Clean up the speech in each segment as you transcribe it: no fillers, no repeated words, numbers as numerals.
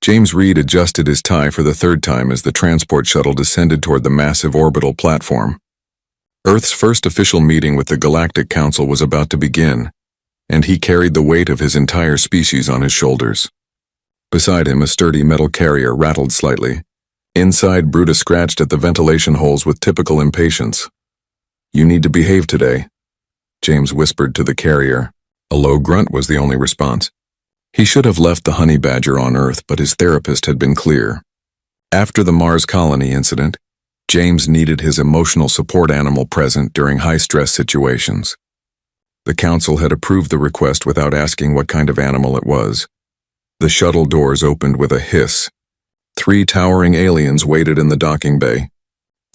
James Reed adjusted his tie for the third time as the transport shuttle descended toward the massive orbital platform. Earth's first official meeting with the Galactic Council was about to begin, and he carried the weight of his entire species on his shoulders. Beside him, a sturdy metal carrier rattled slightly. Inside, Brutus scratched at the ventilation holes with typical impatience. "You need to behave today," James whispered to the carrier. A low grunt was the only response. He should have left the honey badger on Earth, but his therapist had been clear. After the Mars colony incident, James needed his emotional support animal present during high-stress situations. The council had approved the request without asking what kind of animal it was. The shuttle doors opened with a hiss. 3 towering aliens waited in the docking bay.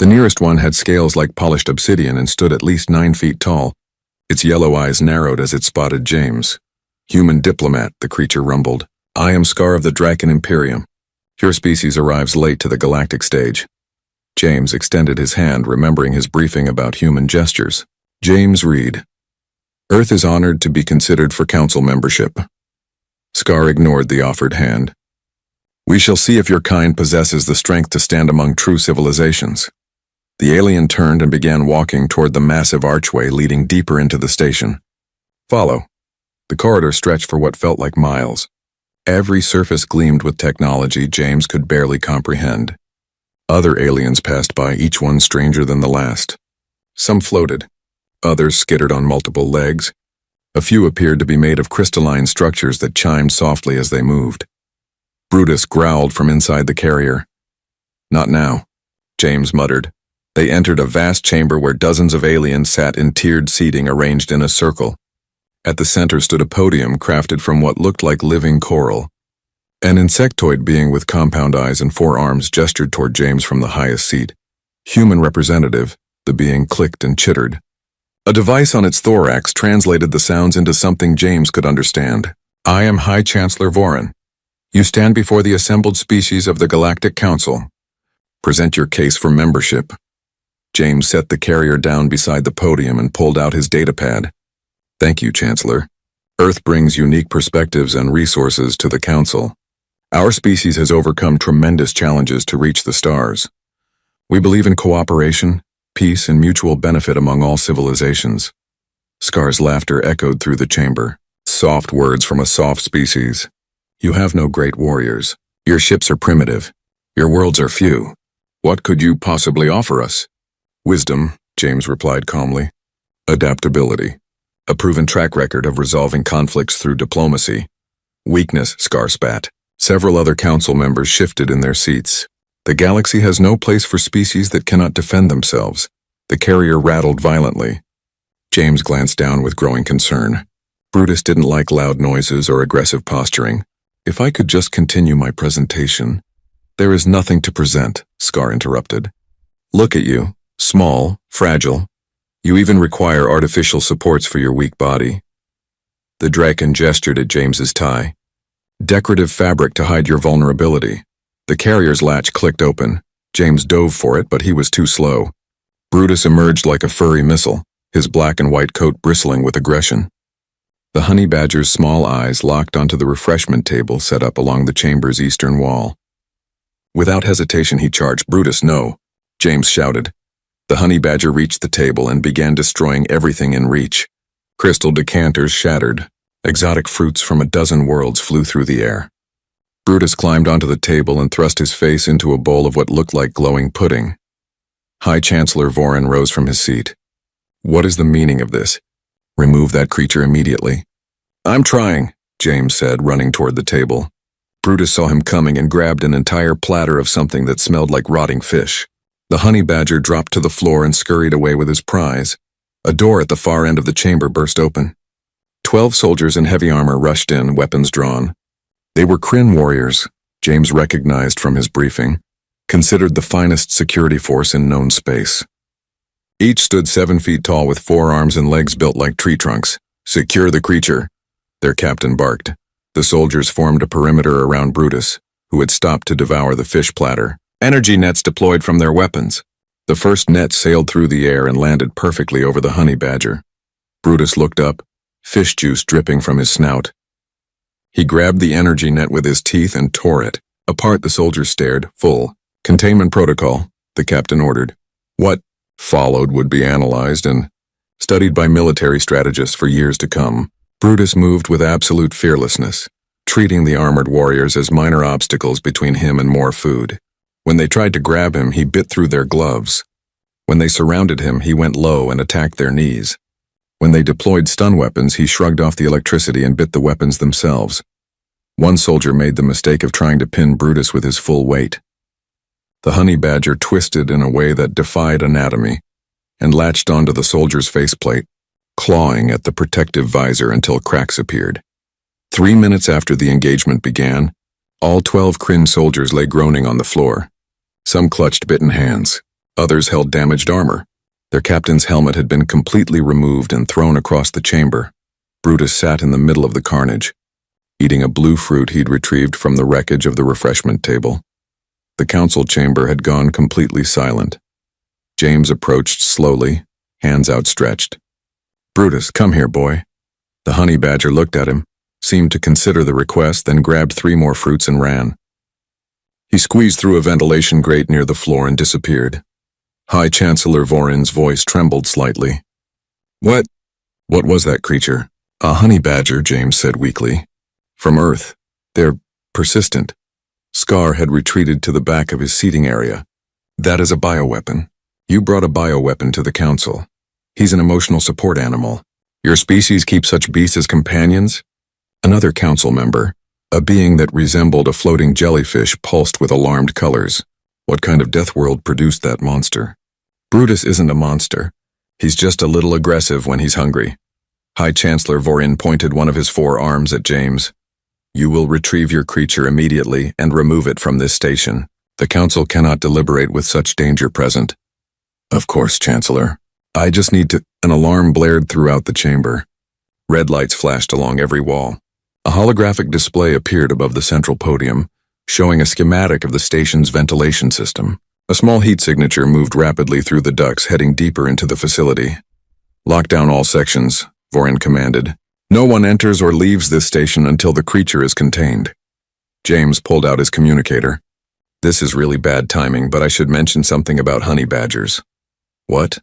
The nearest one had scales like polished obsidian and stood at least 9 feet tall. Its yellow eyes narrowed as it spotted James. "Human diplomat," the creature rumbled. "I am Scar of the Draken Imperium. Your species arrives late to the galactic stage." James extended his hand, remembering his briefing about human gestures. "James Reed. Earth is honored to be considered for council membership." Scar ignored the offered hand. "We shall see if your kind possesses the strength to stand among true civilizations." The alien turned and began walking toward the massive archway leading deeper into the station. "Follow." The corridor stretched for what felt like miles. Every surface gleamed with technology James could barely comprehend. Other aliens passed by, each one stranger than the last. Some floated. Others skittered on multiple legs. A few appeared to be made of crystalline structures that chimed softly as they moved. Brutus growled from inside the carrier. "Not now," James muttered. They entered a vast chamber where dozens of aliens sat in tiered seating arranged in a circle. At the center stood a podium crafted from what looked like living coral. An insectoid being with compound eyes and 4 arms gestured toward James from the highest seat. "Human representative," the being clicked and chittered. A device on its thorax translated the sounds into something James could understand. "I am High Chancellor Voren. You stand before the assembled species of the Galactic Council. Present your case for membership." James set the carrier down beside the podium and pulled out his datapad. "Thank you, Chancellor. Earth brings unique perspectives and resources to the Council. Our species has overcome tremendous challenges to reach the stars. We believe in cooperation, peace, and mutual benefit among all civilizations." Scar's laughter echoed through the chamber. "Soft words from a soft species. You have no great warriors. Your ships are primitive. Your worlds are few. What could you possibly offer us?" "Wisdom," James replied calmly. "Adaptability. A proven track record of resolving conflicts through diplomacy." "Weakness," Scar spat. Several other council members shifted in their seats. "The galaxy has no place for species that cannot defend themselves." The carrier rattled violently. James glanced down with growing concern. Brutus didn't like loud noises or aggressive posturing. "If I could just continue my presentation." "There is nothing to present," Scar interrupted. "Look at you, small, fragile. You even require artificial supports for your weak body." The Draken gestured at James's tie. "Decorative fabric to hide your vulnerability." The carrier's latch clicked open. James dove for it, but he was too slow. Brutus emerged like a furry missile, his black and white coat bristling with aggression. The honey badger's small eyes locked onto the refreshment table set up along the chamber's eastern wall. Without hesitation, he charged. "Brutus, no!" James shouted. The honey badger reached the table and began destroying everything in reach. Crystal decanters shattered. Exotic fruits from a dozen worlds flew through the air. Brutus climbed onto the table and thrust his face into a bowl of what looked like glowing pudding. High Chancellor Voren rose from his seat. "What is the meaning of this? Remove that creature immediately." "I'm trying," James said, running toward the table. Brutus saw him coming and grabbed an entire platter of something that smelled like rotting fish. The honey badger dropped to the floor and scurried away with his prize. A door at the far end of the chamber burst open. 12 soldiers in heavy armor rushed in, weapons drawn. They were Kryn warriors, James recognized from his briefing, considered the finest security force in known space. Each stood 7 feet tall with 4 arms and legs built like tree trunks. "Secure the creature," their captain barked. The soldiers formed a perimeter around Brutus, who had stopped to devour the fish platter. Energy nets deployed from their weapons. The first net sailed through the air and landed perfectly over the honey badger. Brutus looked up, fish juice dripping from his snout. He grabbed the energy net with his teeth and tore it. Apart, the soldiers stared, full. Containment protocol, the captain ordered. What followed would be analyzed and studied by military strategists for years to come. Brutus moved with absolute fearlessness, treating the armored warriors as minor obstacles between him and more food. When they tried to grab him, he bit through their gloves. When they surrounded him, he went low and attacked their knees. When they deployed stun weapons, he shrugged off the electricity and bit the weapons themselves. One soldier made the mistake of trying to pin Brutus with his full weight. The honey badger twisted in a way that defied anatomy and latched onto the soldier's faceplate, clawing at the protective visor until cracks appeared. 3 minutes after the engagement began, all 12 Kryn soldiers lay groaning on the floor. Some clutched bitten hands, others held damaged armor. Their captain's helmet had been completely removed and thrown across the chamber. Brutus sat in the middle of the carnage, eating a blue fruit he'd retrieved from the wreckage of the refreshment table. The council chamber had gone completely silent. James approached slowly, hands outstretched. "Brutus, come here, boy." The honey badger looked at him, seemed to consider the request, then grabbed 3 more fruits and ran. He squeezed through a ventilation grate near the floor and disappeared. High Chancellor Vorin's voice trembled slightly. What was that creature?" "A honey badger," James said weakly. "From Earth. They're persistent." Scar had retreated to the back of his seating area. "That is a bioweapon. You brought a bioweapon to the council. He's an emotional support animal. Your species keep such beasts as companions?" Another council member, a being that resembled a floating jellyfish, pulsed with alarmed colors. What kind of death world produced that monster? "Brutus isn't a monster. He's just a little aggressive when he's hungry." High Chancellor Vorin pointed one of his 4 arms at James. "You will retrieve your creature immediately and remove it from this station. The council cannot deliberate with such danger present." "Of course, Chancellor. I just need to—" An alarm blared throughout the chamber. Red lights flashed along every wall. A holographic display appeared above the central podium, showing a schematic of the station's ventilation system. A small heat signature moved rapidly through the ducts, heading deeper into the facility. "Lock down all sections," Vorin commanded. "No one enters or leaves this station until the creature is contained." James pulled out his communicator. "This is really bad timing, but I should mention something about honey badgers." "What?"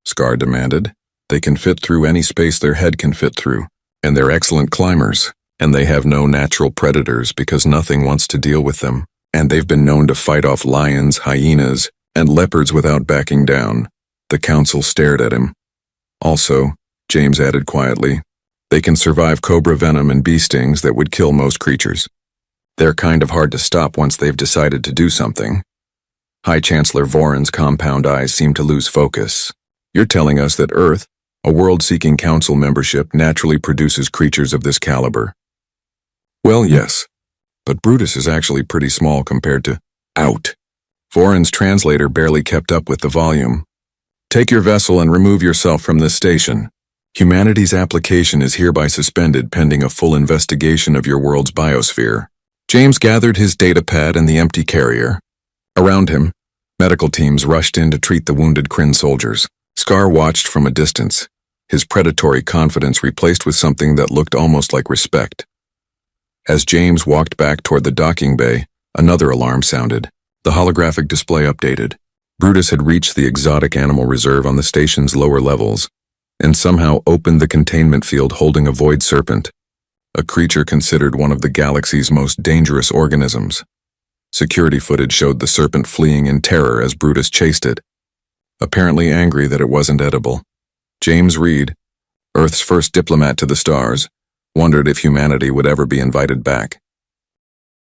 Scar demanded. "They can fit through any space their head can fit through, and they're excellent climbers. And they have no natural predators because nothing wants to deal with them, and they've been known to fight off lions, hyenas, and leopards without backing down." The council stared at him. "Also," James added quietly, "they can survive cobra venom and bee stings that would kill most creatures. They're kind of hard to stop once they've decided to do something." High Chancellor Vorin's compound eyes seemed to lose focus. "You're telling us that Earth, a world-seeking council membership, naturally produces creatures of this caliber?" "Well, yes, but Brutus is actually pretty small compared to—" Out. Vorin's translator barely kept up with the volume. "Take your vessel and remove yourself from this station. Humanity's application is hereby suspended pending a full investigation of your world's biosphere." James gathered his datapad and the empty carrier. Around him, medical teams rushed in to treat the wounded Kryn soldiers. Scar watched from a distance, his predatory confidence replaced with something that looked almost like respect. As James walked back toward the docking bay, another alarm sounded. The holographic display updated. Brutus had reached the exotic animal reserve on the station's lower levels, and somehow opened the containment field holding a void serpent, a creature considered one of the galaxy's most dangerous organisms. Security footage showed the serpent fleeing in terror as Brutus chased it, apparently angry that it wasn't edible. James Reed, Earth's first diplomat to the stars, wondered if humanity would ever be invited back.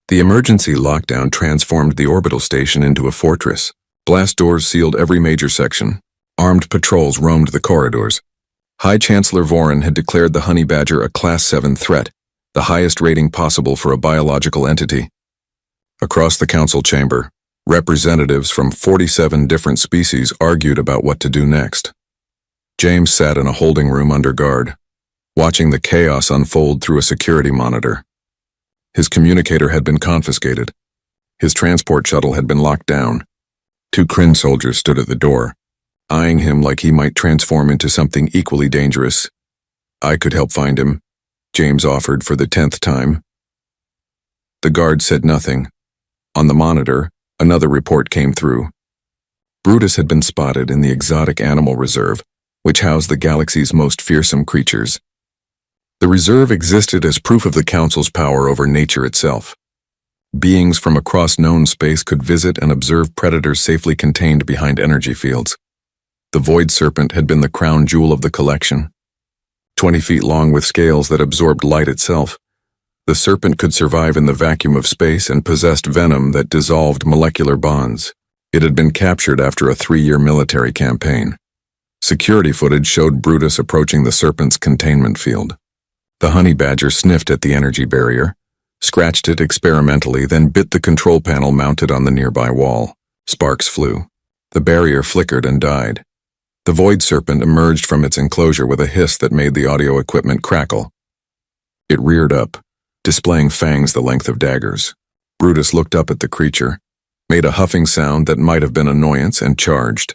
The emergency lockdown transformed the orbital station into a fortress. Blast doors sealed every major section. Armed patrols roamed the corridors. High Chancellor Vorin had declared the honey badger a Class 7 threat, the highest rating possible for a biological entity. Across the council chamber, representatives from 47 different species argued about what to do next. James sat in a holding room under guard, watching the chaos unfold through a security monitor. His communicator had been confiscated. His transport shuttle had been locked down. 2 Kryn soldiers stood at the door, eyeing him like he might transform into something equally dangerous. "I could help find him," James offered for the 10th time. The guard said nothing, On the monitor, another report came through. Brutus had been spotted in the exotic animal reserve, which housed the galaxy's most fearsome creatures. The reserve existed as proof of the Council's power over nature itself. Beings from across known space could visit and observe predators safely contained behind energy fields. The void serpent had been the crown jewel of the collection. 20 feet long with scales that absorbed light itself, the serpent could survive in the vacuum of space and possessed venom that dissolved molecular bonds. It had been captured after a 3-year military campaign. Security footage showed Brutus approaching the serpent's containment field. The honey badger sniffed at the energy barrier, scratched it experimentally, then bit the control panel mounted on the nearby wall. Sparks flew. The barrier flickered and died. The void serpent emerged from its enclosure with a hiss that made the audio equipment crackle. It reared up, displaying fangs the length of daggers. Brutus looked up at the creature, made a huffing sound that might have been annoyance, and charged.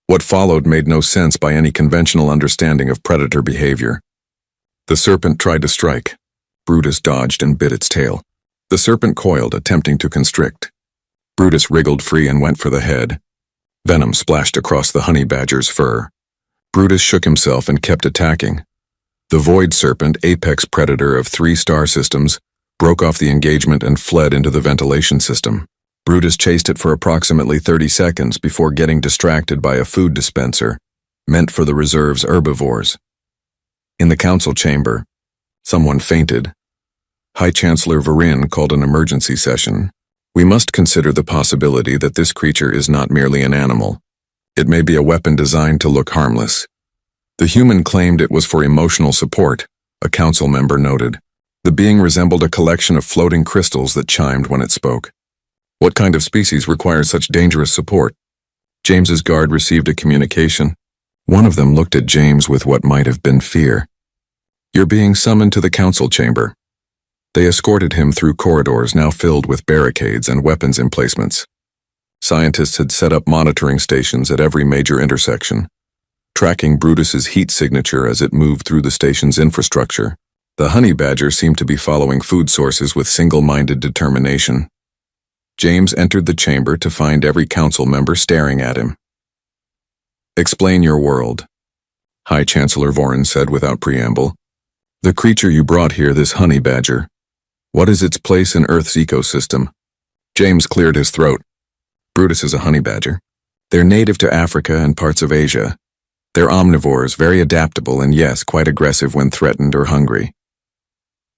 What followed made no sense by any conventional understanding of predator behavior. The serpent tried to strike. Brutus dodged and bit its tail. The serpent coiled, attempting to constrict. Brutus wriggled free and went for the head. Venom splashed across the honey badger's fur. Brutus shook himself and kept attacking. The void serpent, apex predator of 3 star systems, broke off the engagement and fled into the ventilation system. Brutus chased it for approximately 30 seconds before getting distracted by a food dispenser, meant for the reserve's herbivores. In the council chamber, someone fainted. High Chancellor Varin called an emergency session. We must consider the possibility that this creature is not merely an animal. It may be a weapon designed to look harmless. The human claimed it was for emotional support, a council member noted. The being resembled a collection of floating crystals that chimed when it spoke. What kind of species requires such dangerous support? James's guard received a communication. One of them looked at James with what might have been fear. You're being summoned to the council chamber. They escorted him through corridors now filled with barricades and weapons emplacements. Scientists had set up monitoring stations at every major intersection, tracking Brutus's heat signature as it moved through the station's infrastructure. The honey badger seemed to be following food sources with single-minded determination. James entered the chamber to find every council member staring at him. Explain your world, High Chancellor Varin said without preamble. The creature you brought here, this honey badger. What is its place in Earth's ecosystem? James cleared his throat. Brutus is a honey badger. They're native to Africa and parts of Asia. They're omnivores, very adaptable, and yes, quite aggressive when threatened or hungry.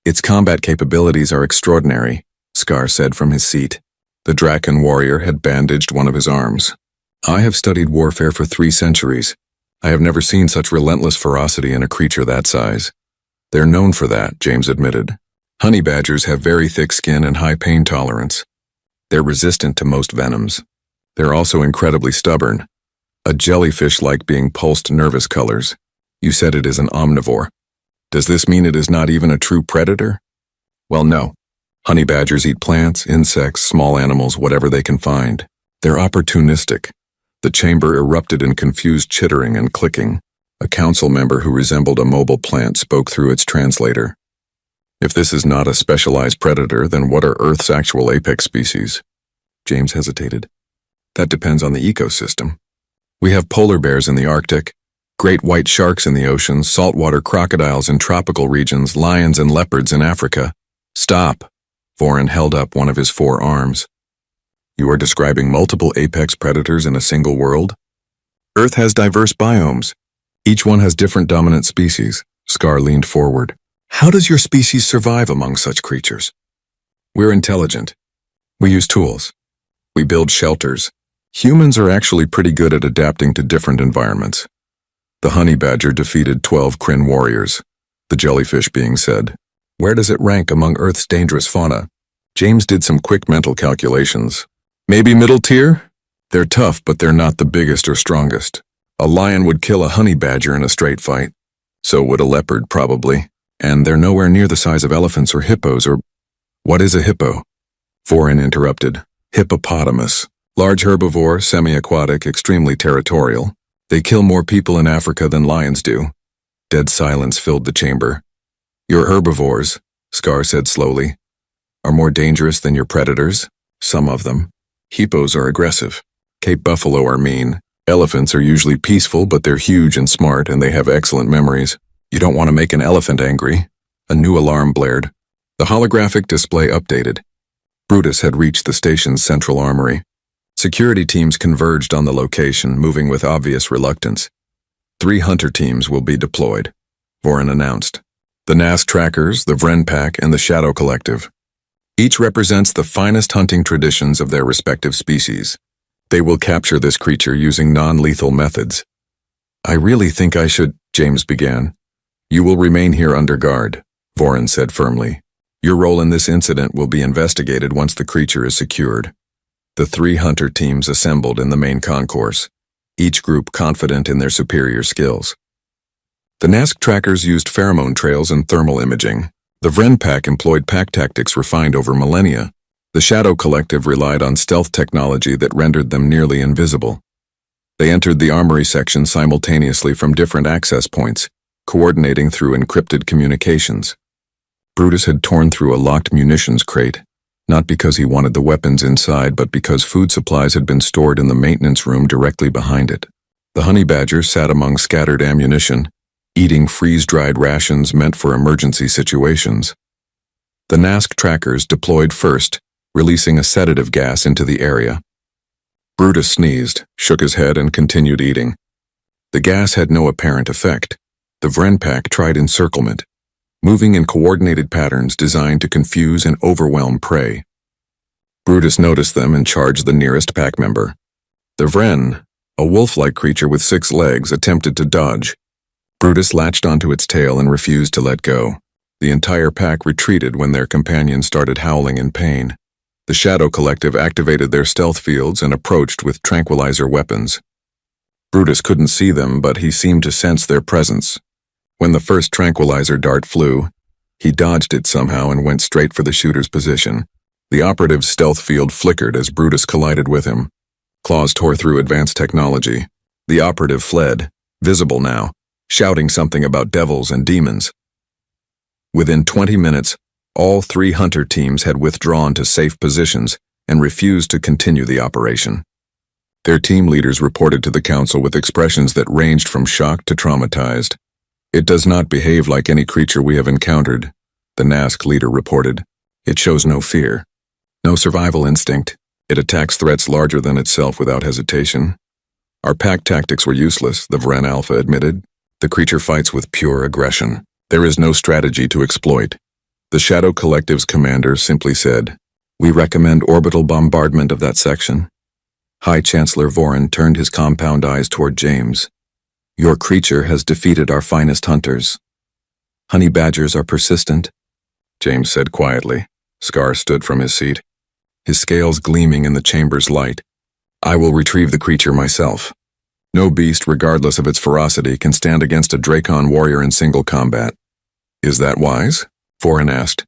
Its combat capabilities are extraordinary, Scar said from his seat. The Draken warrior had bandaged one of his arms. I have studied warfare for 3 centuries. I have never seen such relentless ferocity in a creature that size. They're known for that, James admitted. Honey badgers have very thick skin and high pain tolerance. They're resistant to most venoms. They're also incredibly stubborn. A jellyfish-like being pulsed nervous colors. You said it is an omnivore. Does this mean it is not even a true predator? Well, no. Honey badgers eat plants, insects, small animals, whatever they can find. They're opportunistic. The chamber erupted in confused chittering and clicking. A council member who resembled a mobile plant spoke through its translator. If this is not a specialized predator, then what are Earth's actual apex species? James hesitated. That depends on the ecosystem. We have polar bears in the Arctic, great white sharks in the oceans, saltwater crocodiles in tropical regions, lions and leopards in Africa. Stop. Varin held up one of his 4 arms. You are describing multiple apex predators in a single world? Earth has diverse biomes. Each one has different dominant species. Scar leaned forward. How does your species survive among such creatures? We're intelligent. We use tools. We build shelters. Humans are actually pretty good at adapting to different environments. The honey badger defeated 12 Kryn warriors, the jellyfish being said. Where does it rank among Earth's dangerous fauna? James did some quick mental calculations. Maybe middle tier? They're tough, but they're not the biggest or strongest. A lion would kill a honey badger in a straight fight. So would a leopard, probably. And they're nowhere near the size of elephants or hippos or... What is a hippo? Varin interrupted. Hippopotamus. Large herbivore, semi-aquatic, extremely territorial. They kill more people in Africa than lions do. Dead silence filled the chamber. Your herbivores, Scar said slowly, are more dangerous than your predators? Some of them. Hippos are aggressive. Cape buffalo are mean. Elephants are usually peaceful, but they're huge and smart, and they have excellent memories. You don't want to make an elephant angry. A new alarm blared. The holographic display updated. Brutus had reached the station's central armory. Security teams converged on the location, moving with obvious reluctance. 3 hunter teams will be deployed, Voron announced. The Nask Trackers, the Vren Pack, and the Shadow Collective. Each represents the finest hunting traditions of their respective species. They will capture this creature using non-lethal methods. I really think I should, James began. You will remain here under guard, Voron said firmly. Your role in this incident will be investigated once the creature is secured. The 3 hunter teams assembled in the main concourse, each group confident in their superior skills. The Nask Trackers used pheromone trails and thermal imaging. The Vren Pack employed pack tactics refined over millennia. The Shadow Collective relied on stealth technology that rendered them nearly invisible. They entered the armory section simultaneously from different access points, coordinating through encrypted communications. Brutus had torn through a locked munitions crate, not because he wanted the weapons inside, but because food supplies had been stored in the maintenance room directly behind it. The honey badger sat among scattered ammunition, eating freeze-dried rations meant for emergency situations. The Nask Trackers deployed first, releasing a sedative gas into the area. Brutus sneezed, shook his head, and continued eating. The gas had no apparent effect. The Vren Pack tried encirclement, moving in coordinated patterns designed to confuse and overwhelm prey. Brutus noticed them and charged the nearest pack member. The Vren, a wolf-like creature with 6 legs, attempted to dodge. Brutus latched onto its tail and refused to let go. The entire pack retreated when their companion started howling in pain. The Shadow Collective activated their stealth fields and approached with tranquilizer weapons. Brutus couldn't see them, but he seemed to sense their presence. When the first tranquilizer dart flew, he dodged it somehow and went straight for the shooter's position. The operative's stealth field flickered as Brutus collided with him. Claws tore through advanced technology. The operative fled, visible now, shouting something about devils and demons. Within 20 minutes, all 3 hunter teams had withdrawn to safe positions and refused to continue the operation. Their team leaders reported to the council with expressions that ranged from shocked to traumatized. It does not behave like any creature we have encountered, the Nask leader reported. It shows no fear, no survival instinct. It attacks threats larger than itself without hesitation. Our pack tactics were useless, the Vren Alpha admitted. The creature fights with pure aggression. There is no strategy to exploit. The Shadow Collective's commander simply said, "We recommend orbital bombardment of that section." High Chancellor Voron turned his compound eyes toward James. "Your creature has defeated our finest hunters. Honey badgers are persistent," James said quietly. Scar stood from his seat, his scales gleaming in the chamber's light. "I will retrieve the creature myself. No beast, regardless of its ferocity, can stand against a Dracon warrior in single combat." "Is that wise?" Voron asked.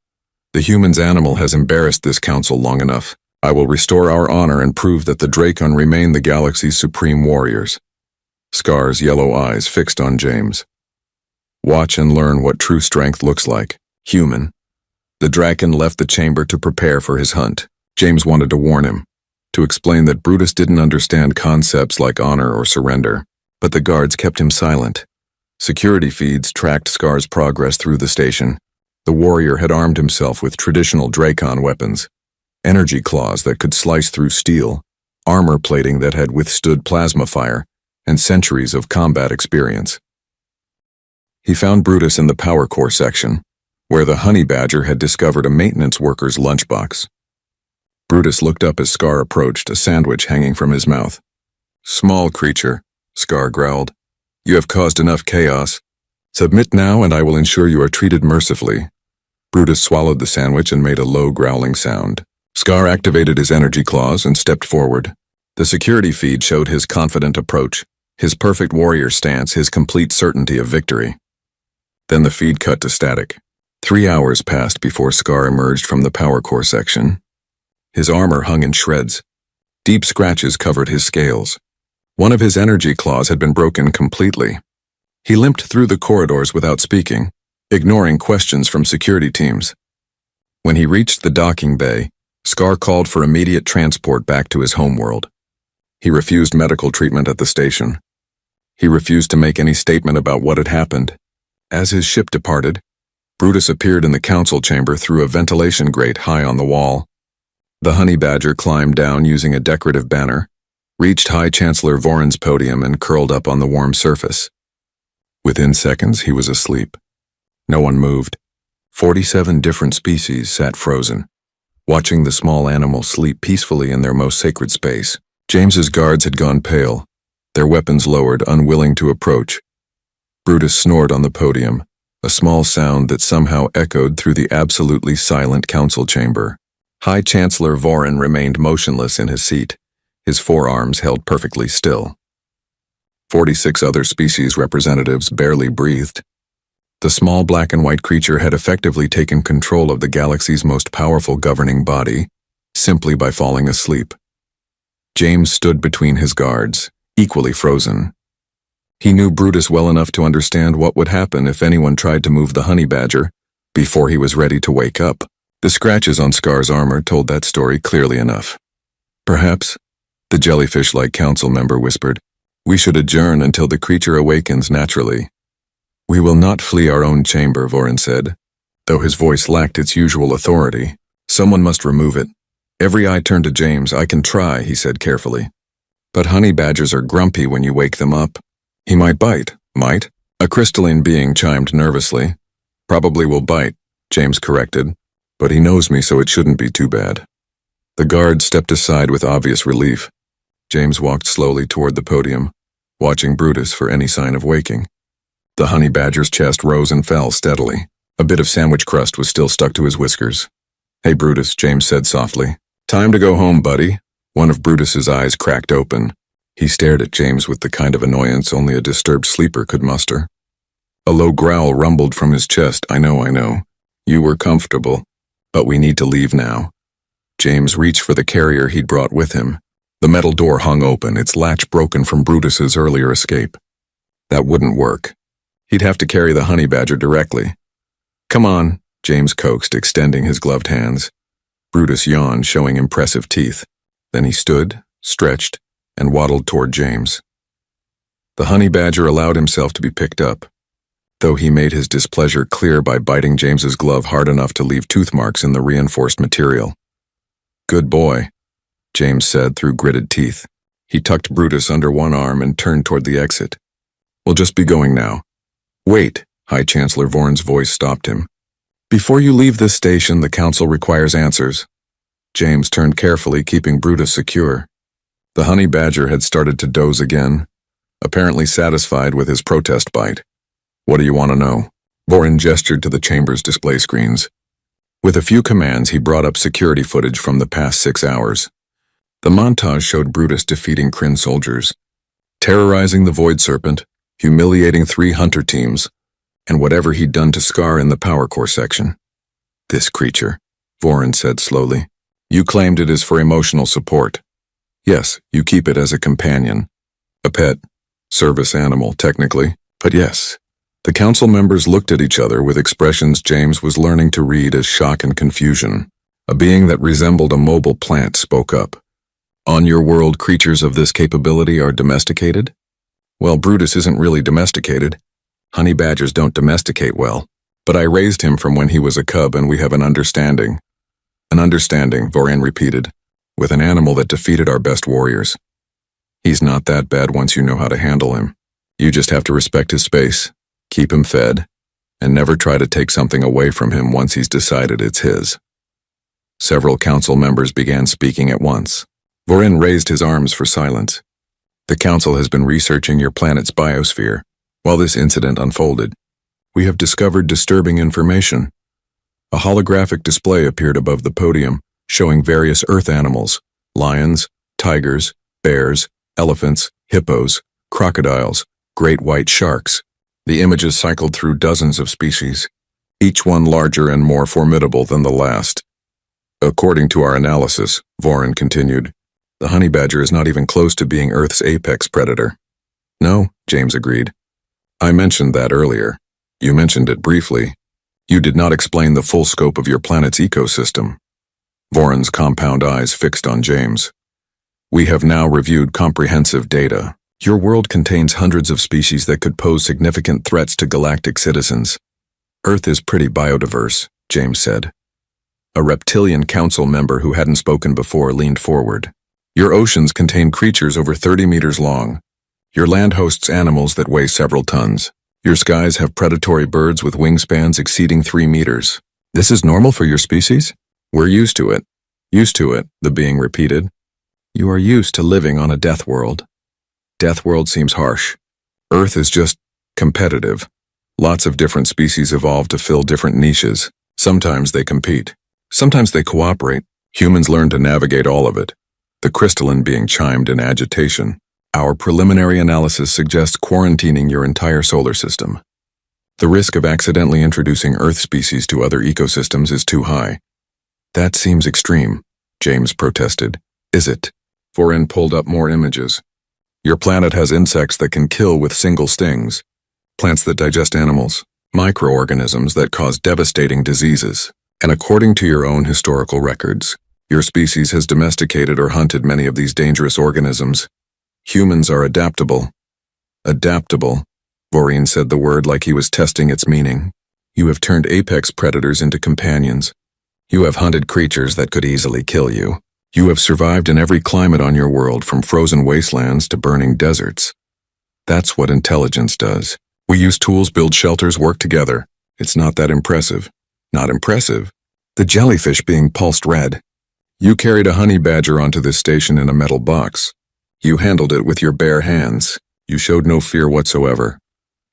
"The human's animal has embarrassed this council long enough. I will restore our honor and prove that the Dracon remain the galaxy's supreme warriors." Scar's yellow eyes fixed on James. "Watch and learn what true strength looks like. Human." The Draken left the chamber to prepare for his hunt. James wanted to warn him, to explain that Brutus didn't understand concepts like honor or surrender, but the guards kept him silent. Security feeds tracked Scar's progress through the station. The warrior had armed himself with traditional Dracon weapons, energy claws that could slice through steel, armor plating that had withstood plasma fire, and centuries of combat experience. He found Brutus in the power core section, where the honey badger had discovered a maintenance worker's lunchbox. Brutus looked up as Scar approached, a sandwich hanging from his mouth. "Small creature," Scar growled. "You have caused enough chaos. Submit now and I will ensure you are treated mercifully." Brutus swallowed the sandwich and made a low growling sound. Scar activated his energy claws and stepped forward. The security feed showed his confident approach, his perfect warrior stance, his complete certainty of victory. Then the feed cut to static. 3 hours passed before Scar emerged from the power core section. His armor hung in shreds. Deep scratches covered his scales. One of his energy claws had been broken completely. He limped through the corridors without speaking, ignoring questions from security teams. When he reached the docking bay, Scar called for immediate transport back to his homeworld. He refused medical treatment at the station. He refused to make any statement about what had happened. As his ship departed, Brutus appeared in the council chamber through a ventilation grate high on the wall. The honey badger climbed down using a decorative banner, reached High Chancellor Voron's podium and curled up on the warm surface. Within seconds, he was asleep. No one moved. 47 different species sat frozen, watching the small animals sleep peacefully in their most sacred space. James's guards had gone pale, their weapons lowered, unwilling to approach. Brutus snored on the podium, a small sound that somehow echoed through the absolutely silent council chamber. High Chancellor Voron remained motionless in his seat, his forearms held perfectly still. 46 other species representatives barely breathed. The small black and white creature had effectively taken control of the galaxy's most powerful governing body, simply by falling asleep. James stood between his guards, equally frozen. He knew Brutus well enough to understand what would happen if anyone tried to move the honey badger before he was ready to wake up. The scratches on Scar's armor told that story clearly enough. Perhaps, the jellyfish-like council member whispered, we should adjourn until the creature awakens naturally. We will not flee our own chamber, Voron said, though his voice lacked its usual authority. Someone must remove it. Every eye turned to James. I can try, he said carefully. But honey badgers are grumpy when you wake them up. He might bite. Might? A crystalline being chimed nervously. Probably will bite, James corrected. But he knows me, so it shouldn't be too bad. The guard stepped aside with obvious relief. James walked slowly toward the podium, watching Brutus for any sign of waking. The honey badger's chest rose and fell steadily. A bit of sandwich crust was still stuck to his whiskers. Hey, Brutus, James said softly. Time to go home, buddy. One of Brutus's eyes cracked open. He stared at James with the kind of annoyance only a disturbed sleeper could muster. A low growl rumbled from his chest. I know. You were comfortable, but we need to leave now. James reached for the carrier he'd brought with him. The metal door hung open, its latch broken from Brutus's earlier escape. That wouldn't work. He'd have to carry the honey badger directly. Come on, James coaxed, extending his gloved hands. Brutus yawned, showing impressive teeth. Then he stood, stretched, and waddled toward James. The honey badger allowed himself to be picked up, though he made his displeasure clear by biting James's glove hard enough to leave tooth marks in the reinforced material. Good boy, James said through gritted teeth. He tucked Brutus under one arm and turned toward the exit. We'll just be going now. Wait, High Chancellor Voron's voice stopped him. Before you leave this station, the council requires answers. James turned carefully, keeping Brutus secure. The honey badger had started to doze again, apparently satisfied with his protest bite. What do you want to know? Voron gestured to the chamber's display screens. With a few commands, he brought up security footage from the past 6 hours. The montage showed Brutus defeating Kryn soldiers, terrorizing the Void Serpent, humiliating 3 hunter teams, and whatever he'd done to Scar in the power core section. This creature, Voron said slowly. You claimed it is for emotional support. Yes, you keep it as a companion. A pet, service animal, technically, but yes. The council members looked at each other with expressions James was learning to read as shock and confusion. A being that resembled a mobile plant spoke up. On your world, creatures of this capability are domesticated? Well, Brutus isn't really domesticated. Honey badgers don't domesticate well. But I raised him from when he was a cub and we have an understanding. An understanding, Voron repeated, with an animal that defeated our best warriors. He's not that bad once you know how to handle him. You just have to respect his space, keep him fed, and never try to take something away from him once he's decided it's his. Several council members began speaking at once. Voron raised his arms for silence. The council has been researching your planet's biosphere. While this incident unfolded, we have discovered disturbing information. A holographic display appeared above the podium, showing various Earth animals, lions, tigers, bears, elephants, hippos, crocodiles, great white sharks. The images cycled through dozens of species, each one larger and more formidable than the last. According to our analysis, Voron continued, the honey badger is not even close to being Earth's apex predator. No, James agreed. I mentioned that earlier. You mentioned it briefly. You did not explain the full scope of your planet's ecosystem. Voron's compound eyes fixed on James. We have now reviewed comprehensive data. Your world contains hundreds of species that could pose significant threats to galactic citizens. Earth is pretty biodiverse, James said. A reptilian council member who hadn't spoken before leaned forward. Your oceans contain creatures over 30 meters long. Your land hosts animals that weigh several tons. Your skies have predatory birds with wingspans exceeding 3 meters. This is normal for your species? We're used to it. Used to it, the being repeated. You are used to living on a death world. Death world seems harsh. Earth is just competitive. Lots of different species evolve to fill different niches. Sometimes they compete. Sometimes they cooperate. Humans learn to navigate all of it. The crystalline being chimed in agitation. Our preliminary analysis suggests quarantining your entire solar system. The risk of accidentally introducing Earth species to other ecosystems is too high. That seems extreme, James protested. Is it? Voron pulled up more images. Your planet has insects that can kill with single stings, plants that digest animals, microorganisms that cause devastating diseases. And according to your own historical records, your species has domesticated or hunted many of these dangerous organisms. Humans are adaptable. Adaptable. Voron said the word like he was testing its meaning. You have turned apex predators into companions. You have hunted creatures that could easily kill you. You have survived in every climate on your world, from frozen wastelands to burning deserts. That's what intelligence does. We use tools, build shelters, work together. It's not that impressive. Not impressive. The jellyfish being pulsed red. You carried a honey badger onto this station in a metal box. You handled it with your bare hands. You showed no fear whatsoever.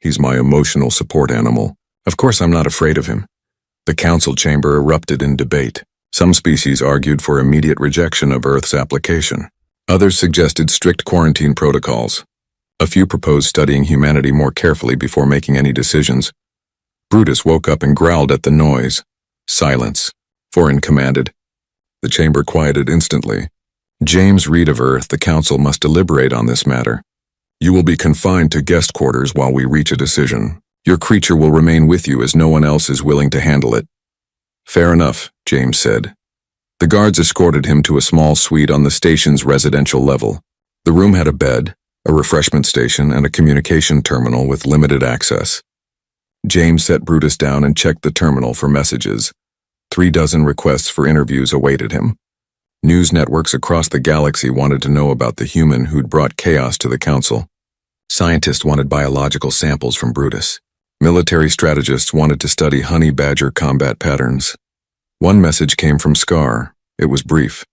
He's my emotional support animal. Of course I'm not afraid of him. The council chamber erupted in debate. Some species argued for immediate rejection of Earth's application. Others suggested strict quarantine protocols. A few proposed studying humanity more carefully before making any decisions. Brutus woke up and growled at the noise. Silence, Voron commanded. The chamber quieted instantly. James, read of Earth, the council must deliberate on this matter. You will be confined to guest quarters while we reach a decision. Your creature will remain with you as no one else is willing to handle it. Fair enough, James said. The guards escorted him to a small suite on the station's residential level. The room had a bed, a refreshment station, and a communication terminal with limited access. James set Brutus down and checked the terminal for messages. 36 requests for interviews awaited him. News networks across the galaxy wanted to know about the human who'd brought chaos to the council. Scientists wanted biological samples from Brutus. Military strategists wanted to study honey badger combat patterns. One message came from Scar. It was brief.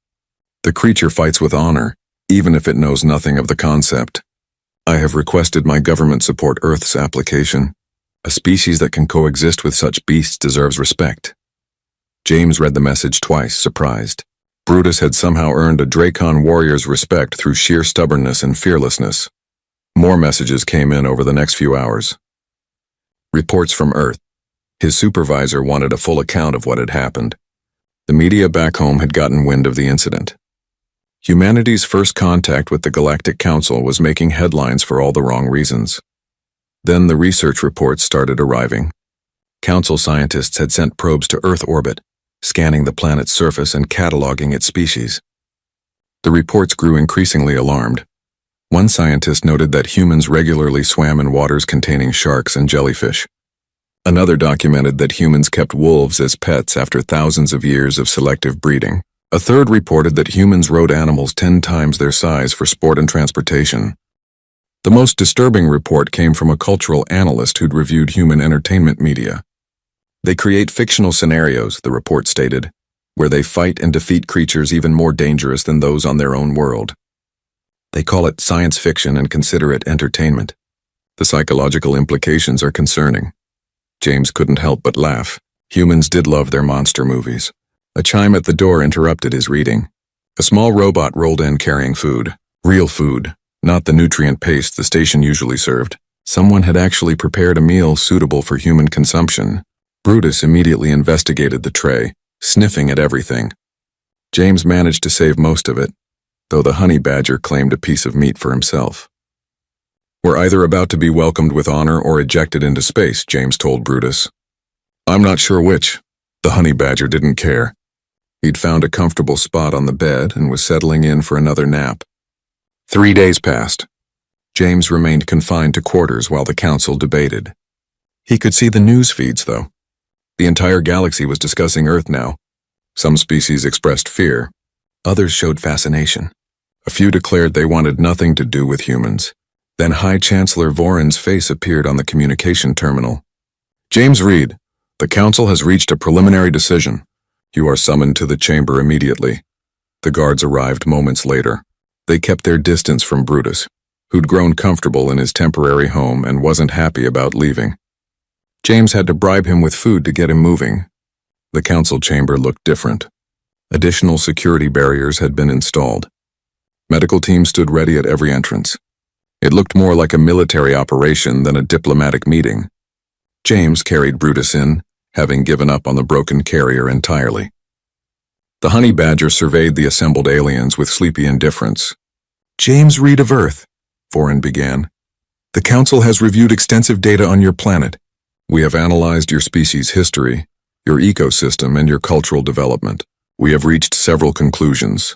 The creature fights with honor, even if it knows nothing of the concept. I have requested my government support Earth's application. A species that can coexist with such beasts deserves respect. James read the message twice, surprised. Brutus had somehow earned a Dracon warrior's respect through sheer stubbornness and fearlessness. More messages came in over the next few hours. Reports from Earth. His supervisor wanted a full account of what had happened. The media back home had gotten wind of the incident. Humanity's first contact with the Galactic Council was making headlines for all the wrong reasons. Then the research reports started arriving. Council scientists had sent probes to Earth orbit, scanning the planet's surface and cataloging its species. The reports grew increasingly alarmed. One scientist noted that humans regularly swam in waters containing sharks and jellyfish. Another documented that humans kept wolves as pets after thousands of years of selective breeding. A third reported that humans rode animals 10 times their size for sport and transportation. The most disturbing report came from a cultural analyst who'd reviewed human entertainment media. They create fictional scenarios, the report stated, where they fight and defeat creatures even more dangerous than those on their own world. They call it science fiction and consider it entertainment. The psychological implications are concerning. James couldn't help but laugh. Humans did love their monster movies. A chime at the door interrupted his reading. A small robot rolled in carrying food. Real food, not the nutrient paste the station usually served. Someone had actually prepared a meal suitable for human consumption. Brutus immediately investigated the tray, sniffing at everything. James managed to save most of it, though the honey badger claimed a piece of meat for himself. We're either about to be welcomed with honor or ejected into space, James told Brutus. I'm not sure which. The honey badger didn't care. He'd found a comfortable spot on the bed and was settling in for another nap. 3 days passed. James remained confined to quarters while the council debated. He could see the news feeds, though. The entire galaxy was discussing Earth now. Some species expressed fear. Others showed fascination. A few declared they wanted nothing to do with humans. Then High Chancellor Voren's face appeared on the communication terminal. James Reed, the council has reached a preliminary decision. You are summoned to the chamber immediately. The guards arrived moments later. They kept their distance from Brutus, who'd grown comfortable in his temporary home and wasn't happy about leaving. James had to bribe him with food to get him moving. The council chamber looked different. Additional security barriers had been installed. Medical teams stood ready at every entrance. It looked more like a military operation than a diplomatic meeting. James carried Brutus in, having given up on the broken carrier entirely. The honey badger surveyed the assembled aliens with sleepy indifference. James Reed of Earth, Voren began. The council has reviewed extensive data on your planet. We have analyzed your species' history, your ecosystem, and your cultural development. We have reached several conclusions.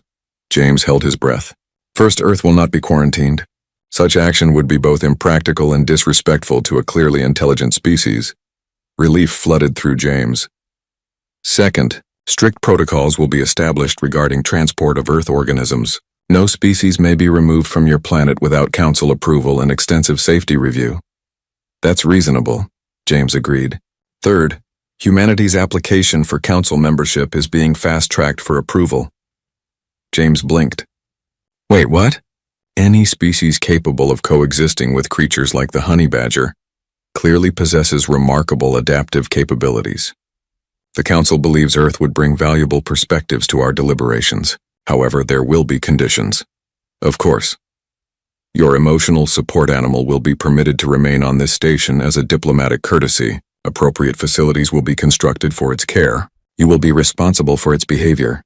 James held his breath. First, Earth will not be quarantined. Such action would be both impractical and disrespectful to a clearly intelligent species. Relief flooded through James. Second, strict protocols will be established regarding transport of Earth organisms. No species may be removed from your planet without council approval and extensive safety review. That's reasonable, James agreed. Third, humanity's application for council membership is being fast-tracked for approval. James blinked. Wait, what? Any species capable of coexisting with creatures like the honey badger clearly possesses remarkable adaptive capabilities. The council believes Earth would bring valuable perspectives to our deliberations. However, there will be conditions. Of course. Your emotional support animal will be permitted to remain on this station as a diplomatic courtesy. Appropriate facilities will be constructed for its care. You will be responsible for its behavior.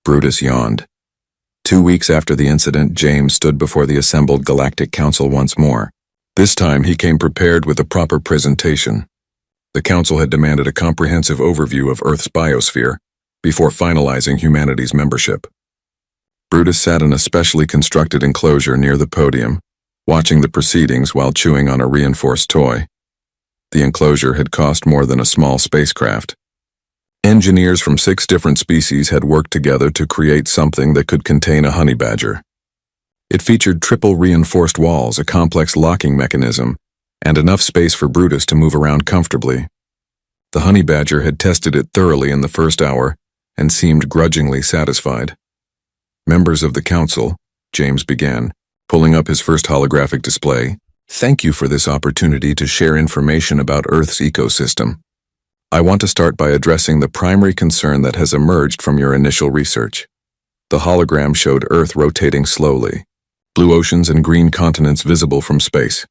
Brutus yawned. 2 weeks after the incident, James stood before the assembled Galactic Council once more. This time he came prepared with a proper presentation. The Council had demanded a comprehensive overview of Earth's biosphere before finalizing humanity's membership. Brutus sat in a specially constructed enclosure near the podium, watching the proceedings while chewing on a reinforced toy. The enclosure had cost more than a small spacecraft. Engineers from 6 different species had worked together to create something that could contain a honey badger. It featured triple reinforced walls, a complex locking mechanism, and enough space for Brutus to move around comfortably. The honey badger had tested it thoroughly in the first hour and seemed grudgingly satisfied. Members of the council, James began, pulling up his first holographic display. Thank you for this opportunity to share information about Earth's ecosystem. I want to start by addressing the primary concern that has emerged from your initial research. The hologram showed Earth rotating slowly, blue oceans and green continents visible from space.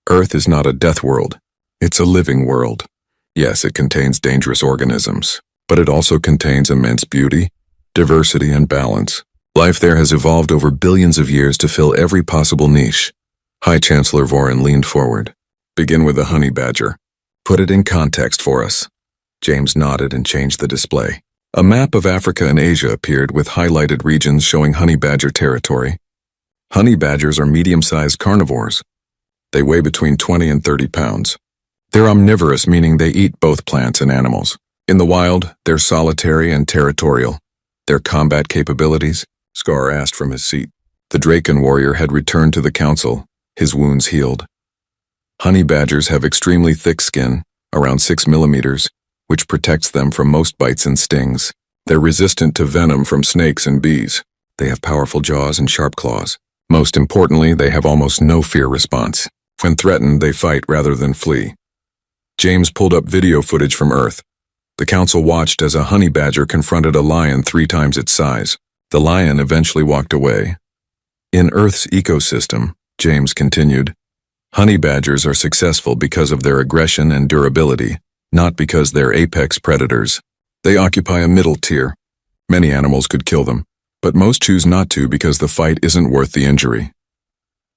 Earth is not a death world. It's a living world. Yes, it contains dangerous organisms, but it also contains immense beauty, diversity, and balance. Life there has evolved over billions of years to fill every possible niche. High Chancellor Voren leaned forward. Begin with the honey badger. Put it in context for us. James nodded and changed the display. A map of Africa and Asia appeared with highlighted regions showing honey badger territory. Honey badgers are medium-sized carnivores. They weigh between 20 and 30 pounds. They're omnivorous, meaning they eat both plants and animals. In the wild, they're solitary and territorial. Their combat capabilities? Scar asked from his seat. The Draken warrior had returned to the council, his wounds healed. Honey badgers have extremely thick skin, around 6 millimeters, which protects them from most bites and stings. They're resistant to venom from snakes and bees. They have powerful jaws and sharp claws. Most importantly, they have almost no fear response. When threatened, they fight rather than flee. James pulled up video footage from Earth. The council watched as a honey badger confronted a lion 3 times its size. The lion eventually walked away. In Earth's ecosystem, James continued, honey badgers are successful because of their aggression and durability, not because they're apex predators. They occupy a middle tier. Many animals could kill them, but most choose not to because the fight isn't worth the injury.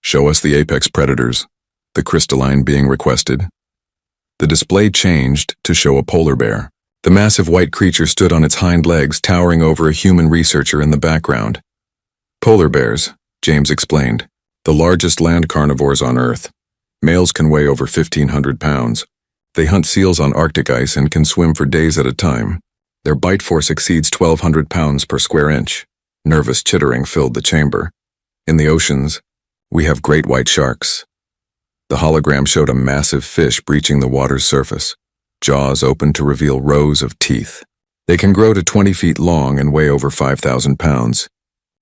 Show us the apex predators, the crystalline being requested. The display changed to show a polar bear. The massive white creature stood on its hind legs, towering over a human researcher in the background. Polar bears, James explained, the largest land carnivores on Earth. Males can weigh over 1,500 pounds. They hunt seals on Arctic ice and can swim for days at a time. Their bite force exceeds 1,200 pounds per square inch. Nervous chittering filled the chamber. In the oceans, we have great white sharks. The hologram showed a massive fish breaching the water's surface, jaws open to reveal rows of teeth. They can grow to 20 feet long and weigh over 5,000 pounds.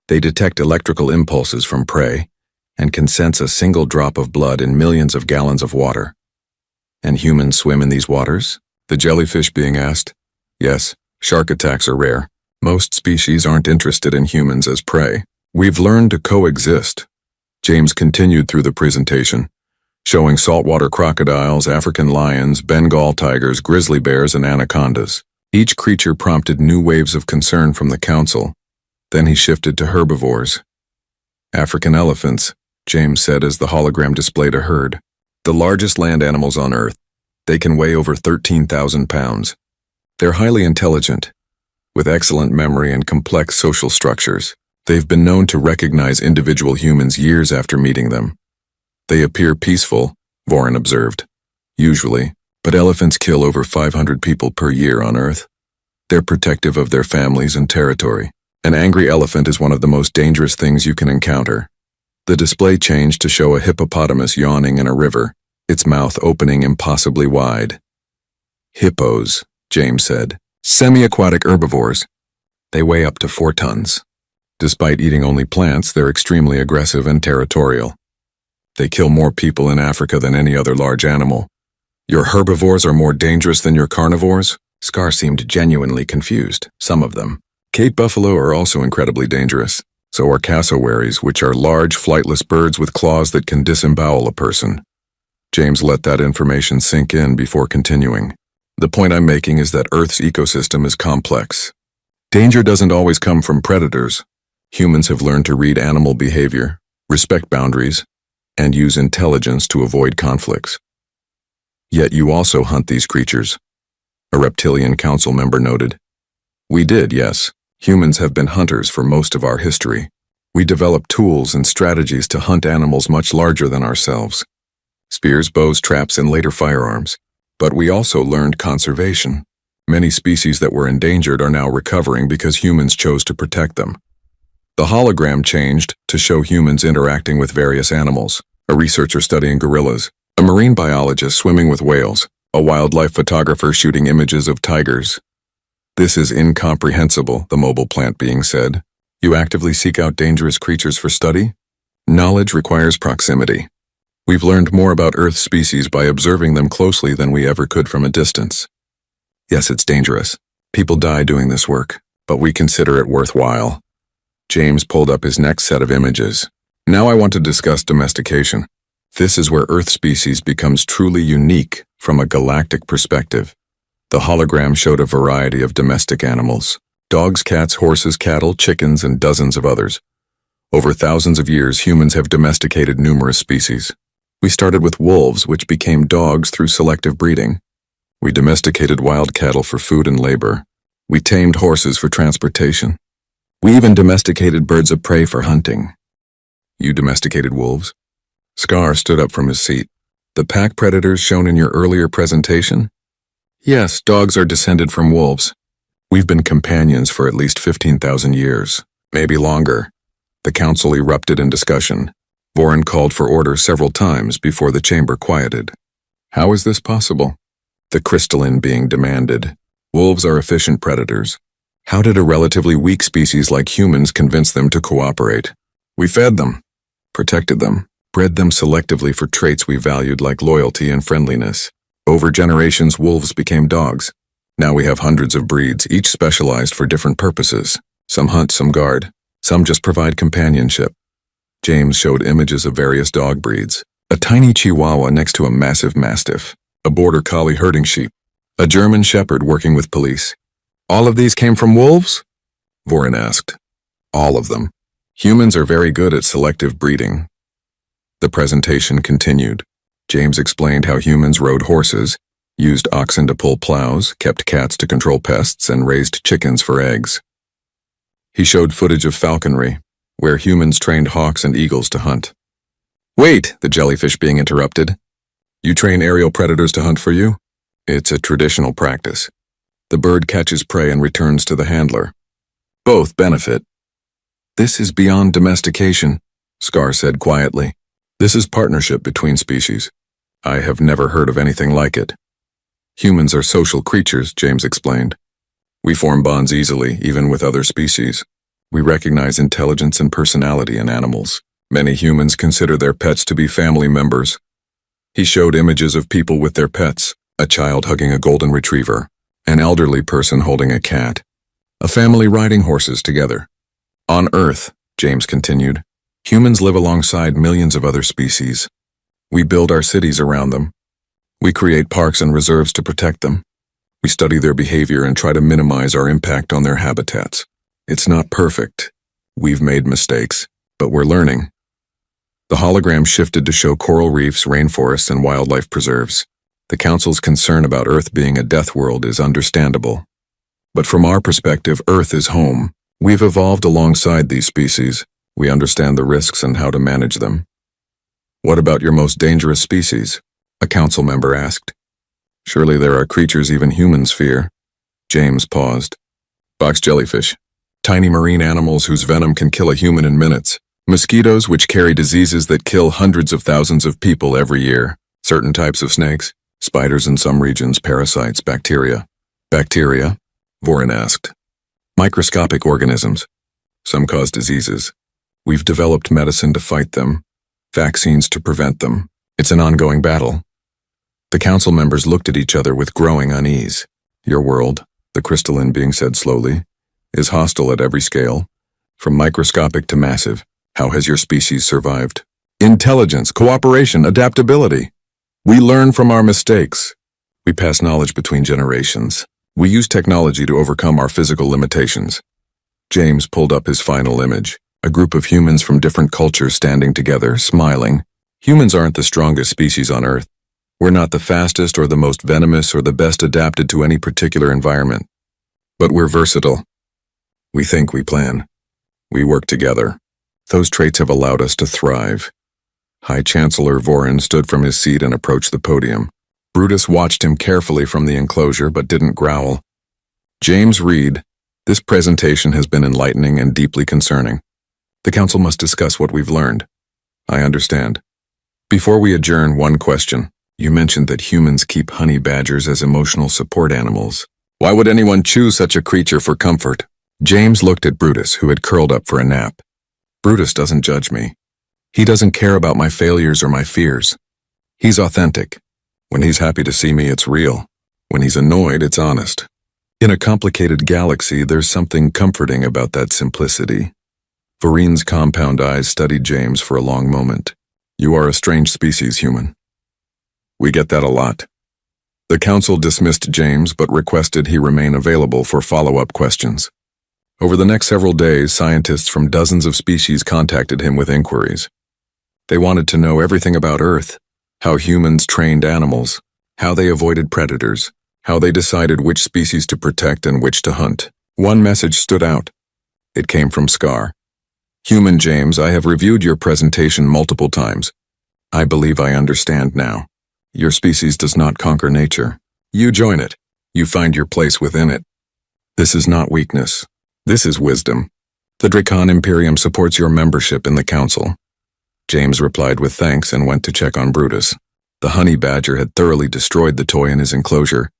They detect electrical impulses from prey and can sense a single drop of blood in millions of gallons of water. And humans swim in these waters? The jellyfish being asked. Yes, shark attacks are rare. Most species aren't interested in humans as prey. We've learned to coexist. James continued through the presentation, showing saltwater crocodiles, African lions, Bengal tigers, grizzly bears, and anacondas. Each creature prompted new waves of concern from the council. Then he shifted to herbivores. African elephants, James said as the hologram displayed a herd. The largest land animals on Earth. They can weigh over 13,000 pounds. They're highly intelligent, with excellent memory and complex social structures. They've been known to recognize individual humans years after meeting them. They appear peaceful, Voren observed, usually, but elephants kill over 500 people per year on Earth. They're protective of their families and territory. An angry elephant is one of the most dangerous things you can encounter. The display changed to show a hippopotamus yawning in a river, its mouth opening impossibly wide. Hippos, James said, semi-aquatic herbivores. They weigh up to 4 tons. Despite eating only plants, they're extremely aggressive and territorial. They kill more people in Africa than any other large animal. Your herbivores are more dangerous than your carnivores? Scar seemed genuinely confused, some of them. Cape buffalo are also incredibly dangerous. So are cassowaries, which are large, flightless birds with claws that can disembowel a person. James let that information sink in before continuing. The point I'm making is that Earth's ecosystem is complex. Danger doesn't always come from predators. Humans have learned to read animal behavior, respect boundaries, and use intelligence to avoid conflicts. Yet you also hunt these creatures, a reptilian council member noted. We did, yes. Humans have been hunters for most of our history. We developed tools and strategies to hunt animals much larger than ourselves. Spears, bows, traps, and later firearms. But we also learned conservation. Many species that were endangered are now recovering because humans chose to protect them. The hologram changed to show humans interacting with various animals, a researcher studying gorillas, a marine biologist swimming with whales, a wildlife photographer shooting images of tigers. This is incomprehensible, the mobile plant being said. You actively seek out dangerous creatures for study? Knowledge requires proximity. We've learned more about Earth's species by observing them closely than we ever could from a distance. Yes, it's dangerous. People die doing this work, but we consider it worthwhile. James pulled up his next set of images. Now I want to discuss domestication. This is where Earth species becomes truly unique from a galactic perspective. The hologram showed a variety of domestic animals: dogs, cats, horses, cattle, chickens, and dozens of others. Over thousands of years, humans have domesticated numerous species. We started with wolves, which became dogs through selective breeding. We domesticated wild cattle for food and labor. We tamed horses for transportation. We even domesticated birds of prey for hunting. You domesticated wolves? Scar stood up from his seat. The pack predators shown in your earlier presentation? Yes, dogs are descended from wolves. We've been companions for at least 15,000 years, maybe longer. The council erupted in discussion. Voren called for order several times before the chamber quieted. How is this possible? The crystalline being demanded. Wolves are efficient predators. How did a relatively weak species like humans convince them to cooperate? We fed them, protected them, bred them selectively for traits we valued like loyalty and friendliness. Over generations, wolves became dogs. Now we have hundreds of breeds, each specialized for different purposes. Some hunt, some guard, some just provide companionship. James showed images of various dog breeds. A tiny chihuahua next to a massive mastiff, a border collie herding sheep, a German shepherd working with police. All of these came from wolves? Voren asked. All of them. Humans are very good at selective breeding. The presentation continued. James explained how humans rode horses, used oxen to pull plows, kept cats to control pests, and raised chickens for eggs. He showed footage of falconry, where humans trained hawks and eagles to hunt. Wait, the jellyfish being interrupted. You train aerial predators to hunt for you? It's a traditional practice. The bird catches prey and returns to the handler. Both benefit. This is beyond domestication, Scar said quietly. This is partnership between species. I have never heard of anything like it. Humans are social creatures, James explained. We form bonds easily, even with other species. We recognize intelligence and personality in animals. Many humans consider their pets to be family members. He showed images of people with their pets, a child hugging a golden retriever, an elderly person holding a cat, a family riding horses together. On Earth, James continued, humans live alongside millions of other species. We build our cities around them. We create parks and reserves to protect them. We study their behavior and try to minimize our impact on their habitats. It's not perfect. We've made mistakes, but we're learning. The hologram shifted to show coral reefs, rainforests, and wildlife preserves. The Council's concern about Earth being a death world is understandable. But from our perspective, Earth is home. We've evolved alongside these species. We understand the risks and how to manage them. What about your most dangerous species? A council member asked. Surely there are creatures even humans fear. James paused. Box jellyfish. Tiny marine animals whose venom can kill a human in minutes. Mosquitoes which carry diseases that kill hundreds of thousands of people every year. Certain types of snakes. Spiders in some regions, parasites, bacteria. Bacteria? Vorin asked. Microscopic organisms. Some cause diseases. We've developed medicine to fight them. Vaccines to prevent them. It's an ongoing battle. The council members looked at each other with growing unease. Your world, the crystalline being said slowly, is hostile at every scale, from microscopic to massive. How has your species survived? Intelligence, cooperation, adaptability. We learn from our mistakes. We pass knowledge between generations. We use technology to overcome our physical limitations. James pulled up his final image, a group of humans from different cultures standing together, smiling. Humans aren't the strongest species on Earth. We're not the fastest or the most venomous or the best adapted to any particular environment. But we're versatile. We think, we plan. We work together. Those traits have allowed us to thrive. High Chancellor Vorin stood from his seat and approached the podium. Brutus watched him carefully from the enclosure but didn't growl. James Reed, this presentation has been enlightening and deeply concerning. The council must discuss what we've learned. I understand. Before we adjourn, one question. You mentioned that humans keep honey badgers as emotional support animals. Why would anyone choose such a creature for comfort? James looked at Brutus, who had curled up for a nap. Brutus doesn't judge me. He doesn't care about my failures or my fears. He's authentic. When he's happy to see me, it's real. When he's annoyed, it's honest. In a complicated galaxy, there's something comforting about that simplicity. Vorin's compound eyes studied James for a long moment. You are a strange species, human. We get that a lot. The council dismissed James but requested he remain available for follow-up questions. Over the next several days, scientists from dozens of species contacted him with inquiries. They wanted to know everything about Earth, how humans trained animals, how they avoided predators, how they decided which species to protect and which to hunt. One message stood out. It came from Scar. Human James, I have reviewed your presentation multiple times. I believe I understand now. Your species does not conquer nature. You join it. You find your place within it. This is not weakness. This is wisdom. The Dracon Imperium supports your membership in the council. James replied with thanks and went to check on Brutus. The honey badger had thoroughly destroyed the toy in his enclosure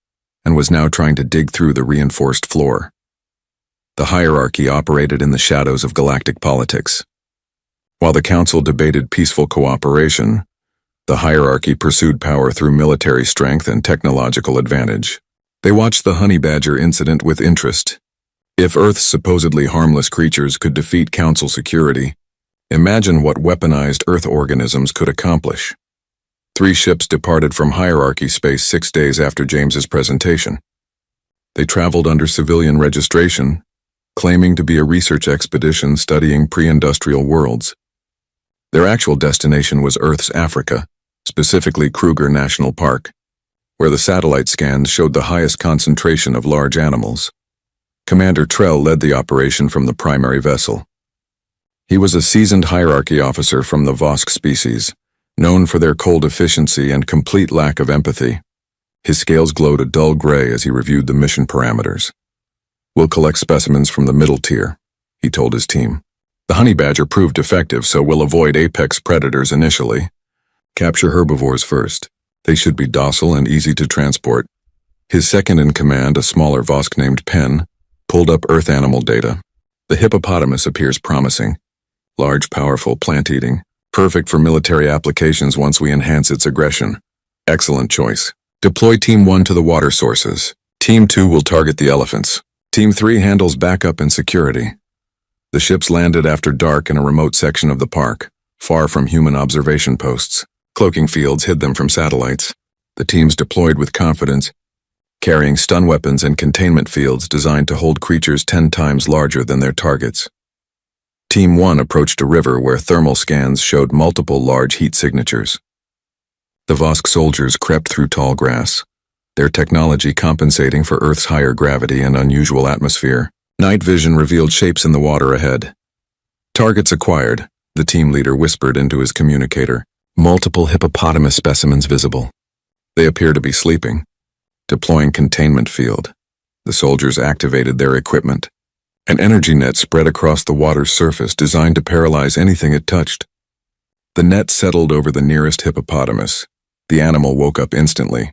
and was now trying to dig through the reinforced floor. The hierarchy operated in the shadows of galactic politics. While the council debated peaceful cooperation, the hierarchy pursued power through military strength and technological advantage. They watched the honey badger incident with interest. If Earth's supposedly harmless creatures could defeat council security, imagine what weaponized Earth organisms could accomplish. 3 ships departed from hierarchy space 6 days after James's presentation. They traveled under civilian registration, claiming to be a research expedition studying pre-industrial worlds. Their actual destination was Earth's Africa, specifically Kruger National Park. where the satellite scans showed the highest concentration of large animals. Commander Trell led the operation from the primary vessel. He was a seasoned hierarchy officer from the Vosk species, known for their cold efficiency and complete lack of empathy. His scales glowed a dull gray as he reviewed the mission parameters. "We'll collect specimens from the middle tier," he told his team. "The honey badger proved effective, so we'll avoid apex predators initially. Capture herbivores first. They should be docile and easy to transport." His second-in-command, a smaller Vosk named Penn, pulled up Earth animal data. "The hippopotamus appears promising. Large, powerful, plant-eating. Perfect for military applications once we enhance its aggression. Excellent choice. Deploy Team 1 to the water sources. Team 2 will target the elephants. Team 3 handles backup and security." The ships landed after dark in a remote section of the park, far from human observation posts. Cloaking fields hid them from satellites. The teams deployed with confidence, carrying stun weapons and containment fields designed to hold creatures 10 times larger than their targets. Team 1 approached a river where thermal scans showed multiple large heat signatures. The Vosk soldiers crept through tall grass, their technology compensating for Earth's higher gravity and unusual atmosphere. Night vision revealed shapes in the water ahead. "Targets acquired," the team leader whispered into his communicator. "Multiple hippopotamus specimens visible. They appear to be sleeping." Deploying containment field, the soldiers activated their equipment. An energy net spread across the water's surface designed to paralyze anything it touched. The net settled over the nearest hippopotamus. The animal woke up instantly.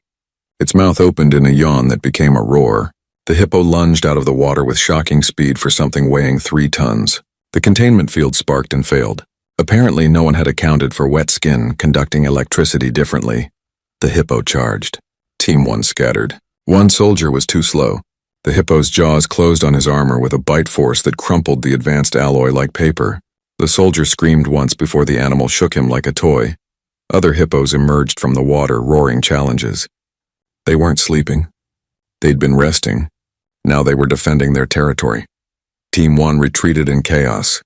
Its mouth opened in a yawn that became a roar. The hippo lunged out of the water with shocking speed for something weighing 3 tons. The containment field sparked and failed. Apparently, no one had accounted for wet skin conducting electricity differently. The hippo charged. Team 1 scattered. One soldier was too slow. The hippo's jaws closed on his armor with a bite force that crumpled the advanced alloy like paper. The soldier screamed once before the animal shook him like a toy. Other hippos emerged from the water, roaring challenges. They weren't sleeping. They'd been resting. Now they were defending their territory. Team 1 retreated in chaos.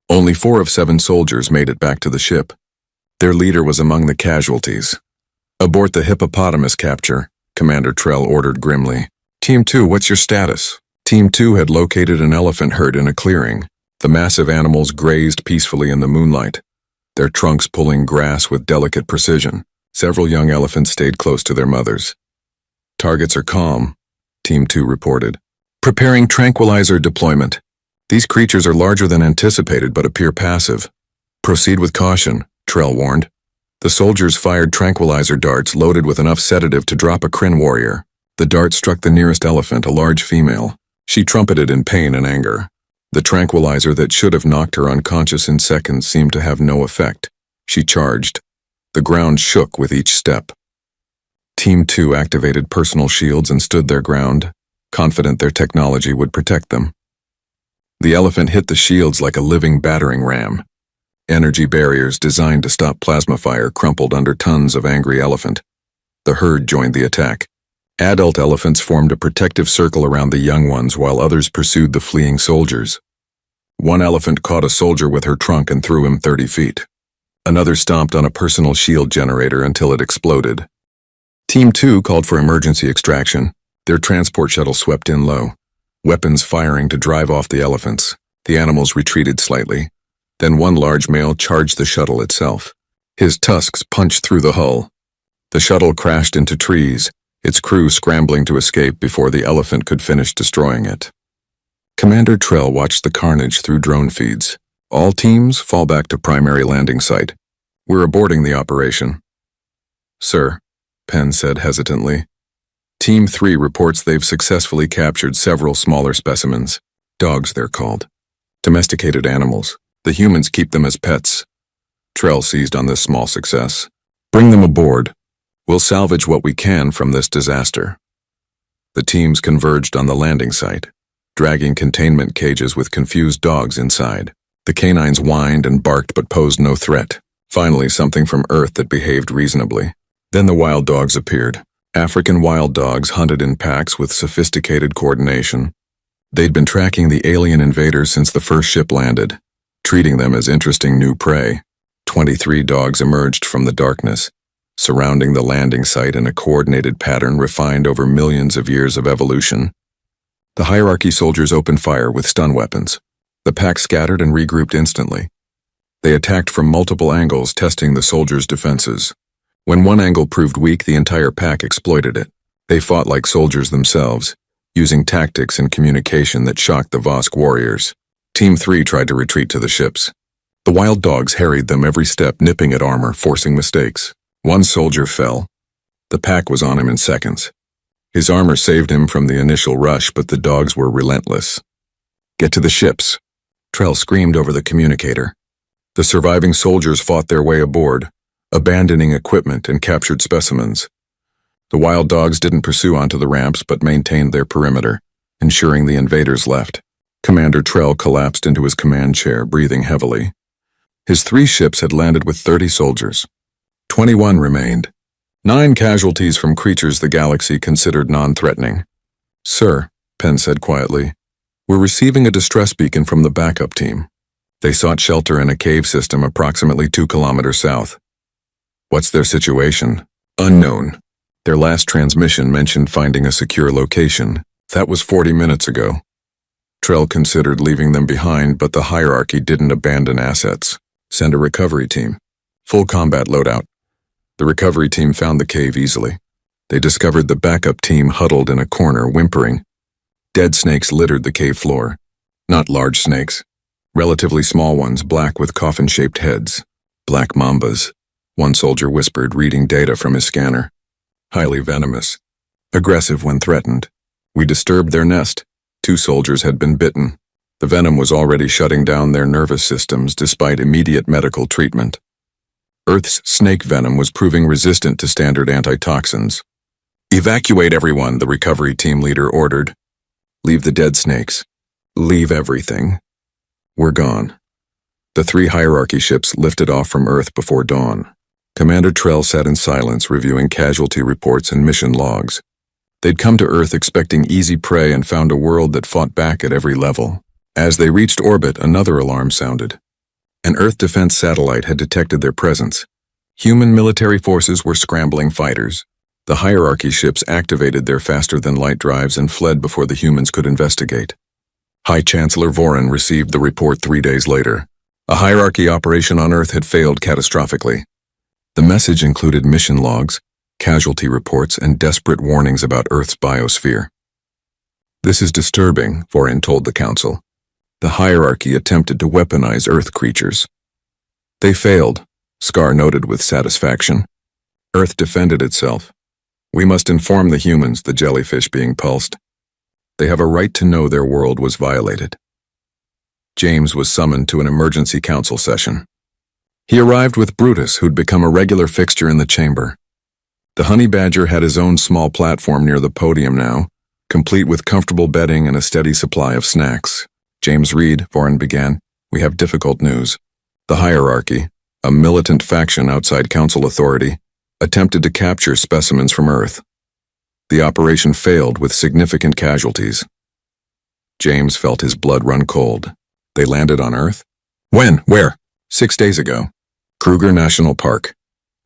Only 4 of 7 soldiers made it back to the ship. Their leader was among the casualties. "Abort the hippopotamus capture," Commander Trell ordered grimly. "Team 2, what's your status?" Team 2 had located an elephant herd in a clearing. The massive animals grazed peacefully in the moonlight, their trunks pulling grass with delicate precision. Several young elephants stayed close to their mothers. "Targets are calm," Team 2 reported. "Preparing tranquilizer deployment. These creatures are larger than anticipated but appear passive. Proceed with caution," Trell warned. The soldiers fired tranquilizer darts loaded with enough sedative to drop a Kryn warrior. The dart struck the nearest elephant, a large female. She trumpeted in pain and anger. The tranquilizer that should have knocked her unconscious in seconds seemed to have no effect. She charged. The ground shook with each step. Team 2 activated personal shields and stood their ground, confident their technology would protect them. The elephant hit the shields like a living battering ram. Energy barriers designed to stop plasma fire crumpled under tons of angry elephant. The herd joined the attack. Adult elephants formed a protective circle around the young ones while others pursued the fleeing soldiers. One elephant caught a soldier with her trunk and threw him 30 feet. Another stomped on a personal shield generator until it exploded. Team 2 called for emergency extraction. Their transport shuttle swept in low, weapons firing to drive off the elephants. The animals retreated slightly. Then one large male charged the shuttle itself. His tusks punched through the hull. The shuttle crashed into trees, its crew scrambling to escape before the elephant could finish destroying it. Commander Trell watched the carnage through drone feeds. "All teams, fall back to primary landing site. We're aborting the operation." "Sir," Penn said hesitantly. Team 3 reports they've successfully captured several smaller specimens. Dogs, they're called. Domesticated animals. The humans keep them as pets. Trell seized on this small success. "Bring them aboard. We'll salvage what we can from this disaster." The teams converged on the landing site, dragging containment cages with confused dogs inside. The canines whined and barked but posed no threat. Finally, something from Earth that behaved reasonably. Then the wild dogs appeared. African wild dogs hunted in packs with sophisticated coordination. They'd been tracking the alien invaders since the first ship landed, treating them as interesting new prey. 23 dogs emerged from the darkness, surrounding the landing site in a coordinated pattern refined over millions of years of evolution. The hierarchy soldiers opened fire with stun weapons. The pack scattered and regrouped instantly. They attacked from multiple angles, testing the soldiers' defenses. When one angle proved weak, the entire pack exploited it. They fought like soldiers themselves, using tactics and communication that shocked the Vosk warriors. Team 3 tried to retreat to the ships. The wild dogs harried them every step, nipping at armor, forcing mistakes. One soldier fell. The pack was on him in seconds. His armor saved him from the initial rush, but the dogs were relentless. "Get to the ships," Trell screamed over the communicator. The surviving soldiers fought their way aboard, abandoning equipment and captured specimens. The wild dogs didn't pursue onto the ramps but maintained their perimeter, ensuring the invaders left. Commander Trell collapsed into his command chair, breathing heavily. His 3 ships had landed with 30 soldiers. 21 remained. 9 casualties from creatures the galaxy considered non-threatening. "Sir," Penn said quietly, "we're receiving a distress beacon from the backup team. They sought shelter in a cave system approximately 2 kilometers south." "What's their situation?" "Unknown. Their last transmission mentioned finding a secure location. That was 40 minutes ago." Trell considered leaving them behind, but the hierarchy didn't abandon assets. "Send a recovery team. Full combat loadout." The recovery team found the cave easily. They discovered the backup team huddled in a corner, whimpering. Dead snakes littered the cave floor. Not large snakes. Relatively small ones, black with coffin-shaped heads. "Black mambas," one soldier whispered, reading data from his scanner. "Highly venomous. Aggressive when threatened. We disturbed their nest. 2 soldiers had been bitten. The venom was already shutting down their nervous systems despite immediate medical treatment. Earth's snake venom was proving resistant to standard antitoxins. "Evacuate everyone," the recovery team leader ordered. "Leave the dead snakes. Leave everything. We're gone." The 3 hierarchy ships lifted off from Earth before dawn. Commander Trell sat in silence, reviewing casualty reports and mission logs. They'd come to Earth expecting easy prey and found a world that fought back at every level. As they reached orbit, another alarm sounded. An Earth defense satellite had detected their presence. Human military forces were scrambling fighters. The hierarchy ships activated their faster-than-light drives and fled before the humans could investigate. High Chancellor Vorin received the report 3 days later. A hierarchy operation on Earth had failed catastrophically. The message included mission logs, casualty reports, and desperate warnings about Earth's biosphere. "This is disturbing," Vorin told the Council. "The hierarchy attempted to weaponize Earth creatures." "They failed," Scar noted with satisfaction. "Earth defended itself. We must inform the humans," the jellyfish being pulsed. "They have a right to know their world was violated." James was summoned to an emergency council session. He arrived with Brutus, who'd become a regular fixture in the chamber. The honey badger had his own small platform near the podium now, complete with comfortable bedding and a steady supply of snacks. "James Reed," Vorin began, "we have difficult news. The hierarchy, a militant faction outside council authority, attempted to capture specimens from Earth. The operation failed with significant casualties." James felt his blood run cold. "They landed on Earth?" "When? Where?" "6 days ago. Kruger National Park.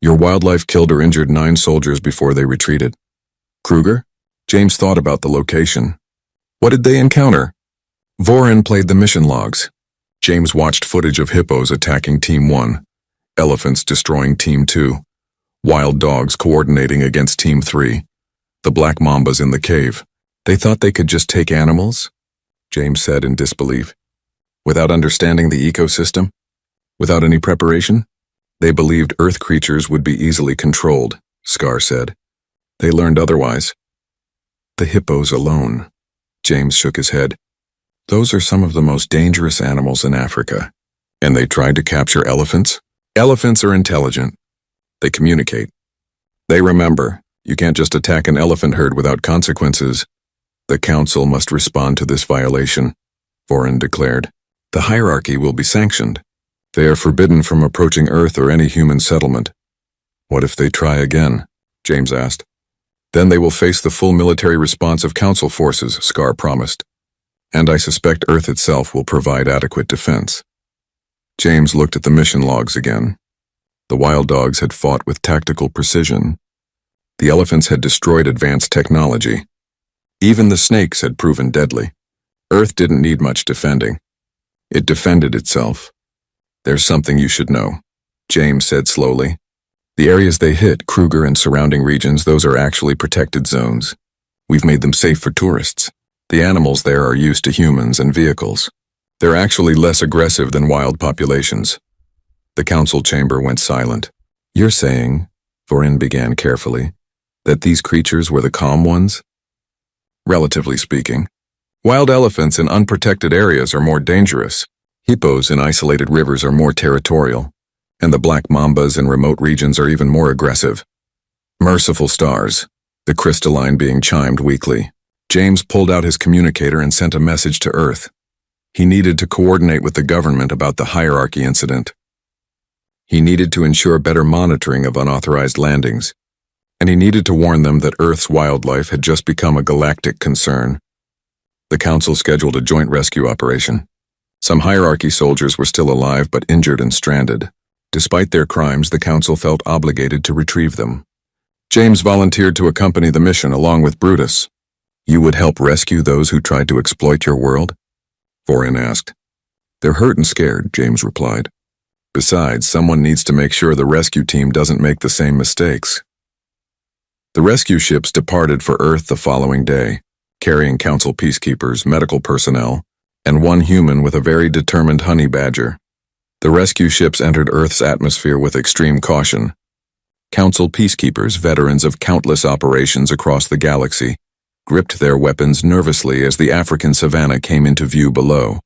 Your wildlife killed or injured 9 soldiers before they retreated." "Kruger?" James thought about the location. "What did they encounter?" Vorin played the mission logs. James watched footage of hippos attacking Team 1, elephants destroying Team 2, wild dogs coordinating against Team 3, the black mambas in the cave. "They thought they could just take animals?" James said in disbelief. "Without understanding the ecosystem? Without any preparation? They believed Earth creatures would be easily controlled," Scar said. "They learned otherwise." "The hippos alone." James shook his head. "Those are some of the most dangerous animals in Africa. And they tried to capture elephants? Elephants are intelligent. They communicate. They remember. You can't just attack an elephant herd without consequences. The Council must respond to this violation," Vorin declared. "The hierarchy will be sanctioned. They are forbidden from approaching Earth or any human settlement." "What if they try again?" James asked. "Then they will face the full military response of Council forces," Scar promised. "And I suspect Earth itself will provide adequate defense." James looked at the mission logs again. The wild dogs had fought with tactical precision. The elephants had destroyed advanced technology. Even the snakes had proven deadly. Earth didn't need much defending. It defended itself. "There's something you should know," James said slowly. "The areas they hit, Kruger and surrounding regions, those are actually protected zones. We've made them safe for tourists. The animals there are used to humans and vehicles. They're actually less aggressive than wild populations." The council chamber went silent. "You're saying," Vorin began carefully, "that these creatures were the calm ones?" "Relatively speaking. Wild elephants in unprotected areas are more dangerous. Hippos in isolated rivers are more territorial, and the black mambas in remote regions are even more aggressive." "Merciful stars," the crystalline being chimed weakly. James pulled out his communicator and sent a message to Earth. He needed to coordinate with the government about the hierarchy incident. He needed to ensure better monitoring of unauthorized landings, and he needed to warn them that Earth's wildlife had just become a galactic concern. The council scheduled a joint rescue operation. Some hierarchy soldiers were still alive but injured and stranded. Despite their crimes, the council felt obligated to retrieve them. James volunteered to accompany the mission along with Brutus. "You would help rescue those who tried to exploit your world?" Vorin asked. "They're hurt and scared," James replied. "Besides, someone needs to make sure the rescue team doesn't make the same mistakes." The rescue ships departed for Earth the following day, carrying council peacekeepers, medical personnel, and one human with a very determined honey badger. The rescue ships entered Earth's atmosphere with extreme caution. Council peacekeepers, veterans of countless operations across the galaxy, gripped their weapons nervously as the African savanna came into view below.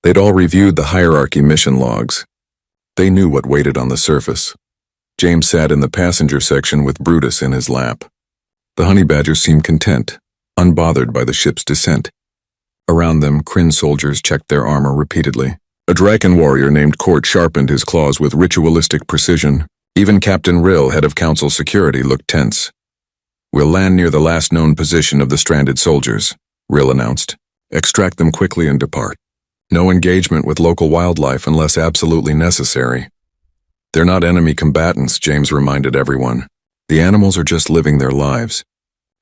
They'd all reviewed the hierarchy mission logs. They knew what waited on the surface. James sat in the passenger section with Brutus in his lap. The honey badger seemed content, unbothered by the ship's descent. Around them, Kryn soldiers checked their armor repeatedly. A dragon warrior named Court sharpened his claws with ritualistic precision. Even Captain Rill, head of council security, looked tense. "We'll land near the last known position of the stranded soldiers," Rill announced. "Extract them quickly and depart. No engagement with local wildlife unless absolutely necessary." "They're not enemy combatants," James reminded everyone. "The animals are just living their lives."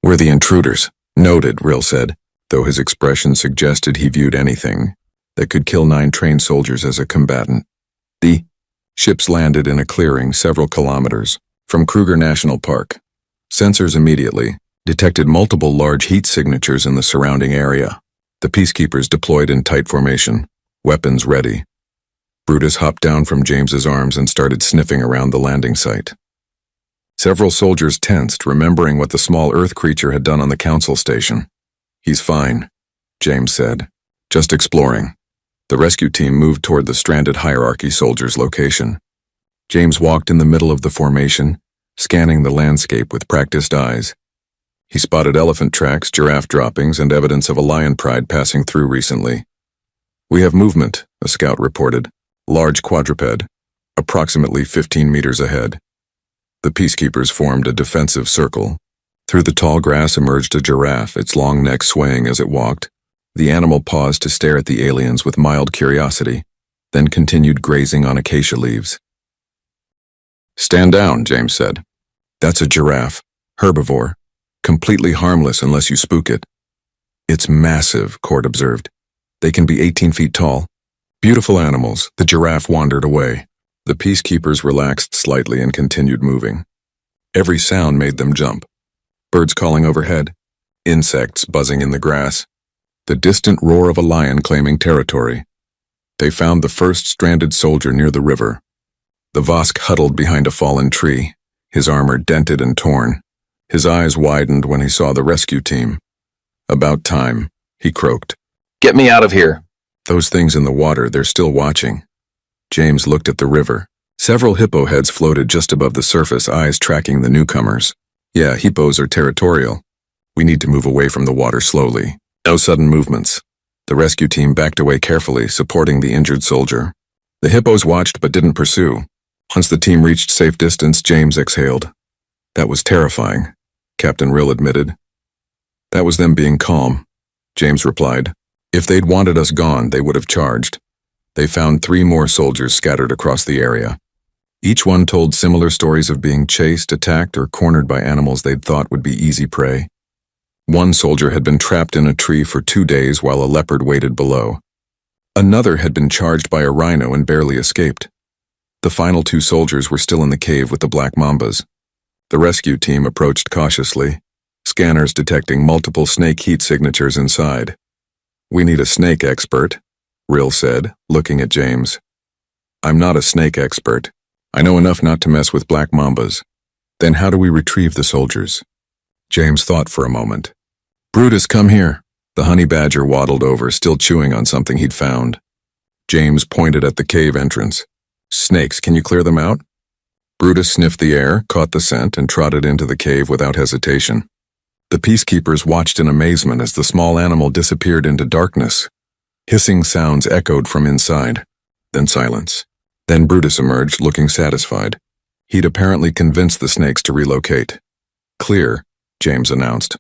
"We're the intruders." "Noted," Rill said, though his expression suggested he viewed anything that could kill 9 trained soldiers as a combatant. The ships landed in a clearing several kilometers from Kruger National Park. Sensors immediately detected multiple large heat signatures in the surrounding area. The peacekeepers deployed in tight formation, weapons ready. Brutus hopped down from James's arms and started sniffing around the landing site. Several soldiers tensed, remembering what the small Earth creature had done on the council station. "He's fine," James said. "Just exploring." The rescue team moved toward the stranded hierarchy soldiers' location. James walked in the middle of the formation, scanning the landscape with practiced eyes. He spotted elephant tracks, giraffe droppings, and evidence of a lion pride passing through recently. "We have movement," a scout reported. "Large quadruped, approximately 15 meters ahead." The peacekeepers formed a defensive circle. Through the tall grass emerged a giraffe, its long neck swaying as it walked. The animal paused to stare at the aliens with mild curiosity, then continued grazing on acacia leaves. "Stand down," James said. "That's a giraffe, herbivore, completely harmless unless you spook it." "It's massive," Court observed. "They can be 18 feet tall. Beautiful animals." The giraffe wandered away. The peacekeepers relaxed slightly and continued moving. Every sound made them jump. Birds calling overhead, insects buzzing in the grass, the distant roar of a lion claiming territory. They found the first stranded soldier near the river. The Vosk huddled behind a fallen tree, his armor dented and torn. His eyes widened when he saw the rescue team. "About time," he croaked. "Get me out of here." "Those things in the water, they're still watching." James looked at the river. Several hippo heads floated just above the surface, eyes tracking the newcomers. "Yeah, hippos are territorial. We need to move away from the water slowly. No sudden movements." The rescue team backed away carefully, supporting the injured soldier. The hippos watched but didn't pursue. Once the team reached safe distance, James exhaled. "That was terrifying," Captain Rill admitted. "That was them being calm," James replied. "If they'd wanted us gone, they would have charged." They found 3 more soldiers scattered across the area. Each one told similar stories of being chased, attacked, or cornered by animals they'd thought would be easy prey. One soldier had been trapped in a tree for 2 days while a leopard waited below. Another had been charged by a rhino and barely escaped. The final 2 soldiers were still in the cave with the black mambas. The rescue team approached cautiously, scanners detecting multiple snake heat signatures inside. "We need a snake expert," Rill said, looking at James. "I'm not a snake expert. I know enough not to mess with black mambas." "Then how do we retrieve the soldiers?" James thought for a moment. "Brutus, come here." The honey badger waddled over, still chewing on something he'd found. James pointed at the cave entrance. "Snakes, can you clear them out?" Brutus sniffed the air, caught the scent, and trotted into the cave without hesitation. The peacekeepers watched in amazement as the small animal disappeared into darkness. Hissing sounds echoed from inside, then silence. Then Brutus emerged, looking satisfied. He'd apparently convinced the snakes to relocate. "Clear," James announced.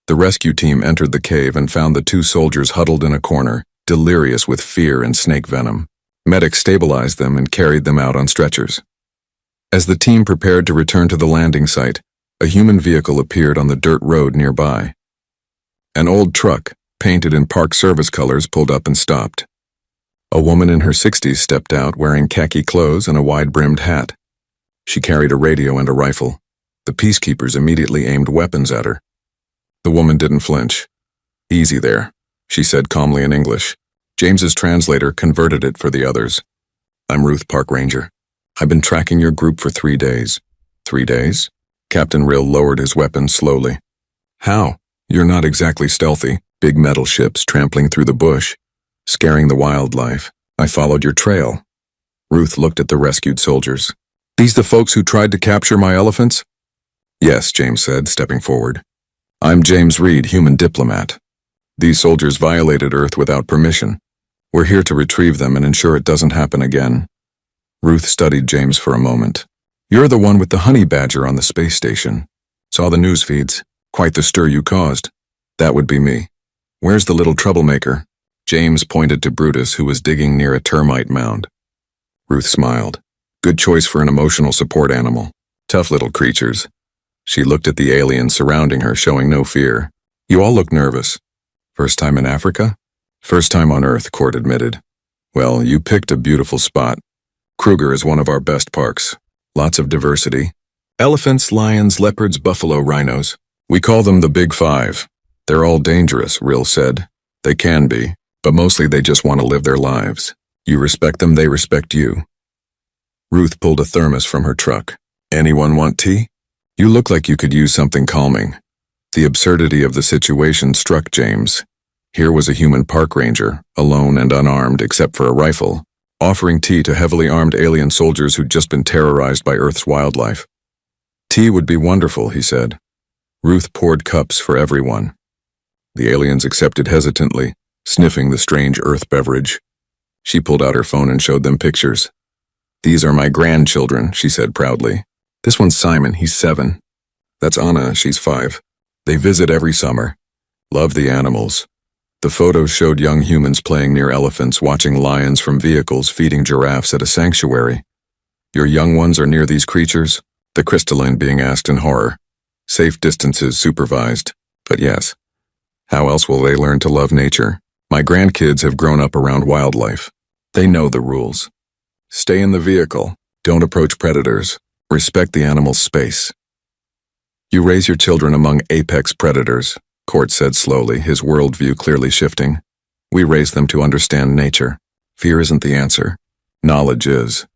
The rescue team entered the cave and found the 2 soldiers huddled in a corner, delirious with fear and snake venom. Medics stabilized them and carried them out on stretchers. As the team prepared to return to the landing site, a human vehicle appeared on the dirt road nearby. An old truck, painted in Park Service colors, pulled up and stopped. A woman in her 60s stepped out wearing khaki clothes and a wide-brimmed hat. She carried a radio and a rifle. The peacekeepers immediately aimed weapons at her. The woman didn't flinch. "Easy there," she said calmly in English. James's translator converted it for the others. "I'm Ruth, Park Ranger. I've been tracking your group for 3 days. 3 days? Captain Rill lowered his weapon slowly. "How? You're not exactly stealthy. Big metal ships trampling through the bush, scaring the wildlife. I followed your trail." Ruth looked at the rescued soldiers. "These the folks who tried to capture my elephants?" "Yes," James said, stepping forward. "I'm James Reed, human diplomat. These soldiers violated Earth without permission. We're here to retrieve them and ensure it doesn't happen again." Ruth studied James for a moment. "You're the one with the honey badger on the space station. Saw the news feeds. Quite the stir you caused." "That would be me. Where's the little troublemaker?" James pointed to Brutus, who was digging near a termite mound. Ruth smiled. "Good choice for an emotional support animal. Tough little creatures." She looked at the aliens surrounding her, showing no fear. "You all look nervous. First time in Africa?" "First time on Earth," Court admitted. "Well, you picked a beautiful spot. Kruger is one of our best parks. Lots of diversity. Elephants, lions, leopards, buffalo, rhinos. We call them the Big Five. They're all dangerous," Rill said. "They can be, but mostly they just want to live their lives. You respect them, they respect you." Ruth pulled a thermos from her truck. "Anyone want tea?" "You look like you could use something calming." The absurdity of the situation struck James. Here was a human park ranger, alone and unarmed except for a rifle, offering tea to heavily armed alien soldiers who'd just been terrorized by Earth's wildlife. "Tea would be wonderful," he said. Ruth poured cups for everyone. The aliens accepted hesitantly, sniffing the strange Earth beverage. She pulled out her phone and showed them pictures. "These are my grandchildren," she said proudly. "This one's Simon, he's 7. That's Anna, she's 5. They visit every summer. Love the animals." The photos showed young humans playing near elephants, watching lions from vehicles, feeding giraffes at a sanctuary. "Your young ones are near these creatures?" the crystalline being asked in horror. "Safe distances, supervised. But yes. How else will they learn to love nature? My grandkids have grown up around wildlife. They know the rules. Stay in the vehicle. Don't approach predators. Respect the animal's space." "You raise your children among apex predators," Court said slowly, his worldview clearly shifting. "We raise them to understand nature. Fear isn't the answer. Knowledge is."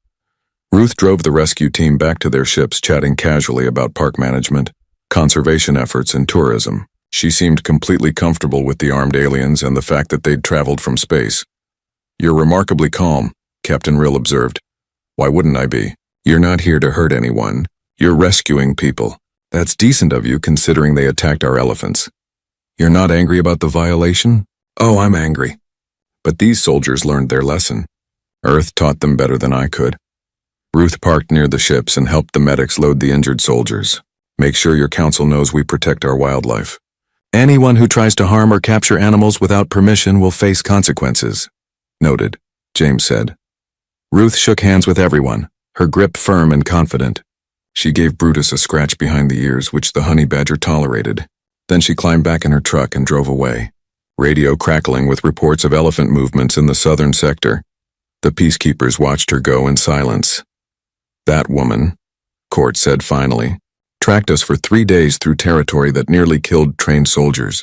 Ruth drove the rescue team back to their ships, chatting casually about park management, conservation efforts, and tourism. She seemed completely comfortable with the armed aliens and the fact that they'd traveled from space. "You're remarkably calm," Captain Rill observed. "Why wouldn't I be? You're not here to hurt anyone. You're rescuing people. That's decent of you considering they attacked our elephants. You're not angry about the violation?" "Oh, I'm angry. But these soldiers learned their lesson. Earth taught them better than I could." Ruth parked near the ships and helped the medics load the injured soldiers. "Make sure your council knows we protect our wildlife. Anyone who tries to harm or capture animals without permission will face consequences." "Noted," James said. Ruth shook hands with everyone. her grip firm and confident. She gave Brutus a scratch behind the ears, which the honey badger tolerated. Then she climbed back in her truck and drove away, radio crackling with reports of elephant movements in the southern sector. The peacekeepers watched her go in silence. That woman, Court said finally, tracked us for 3 days through territory that nearly killed trained soldiers.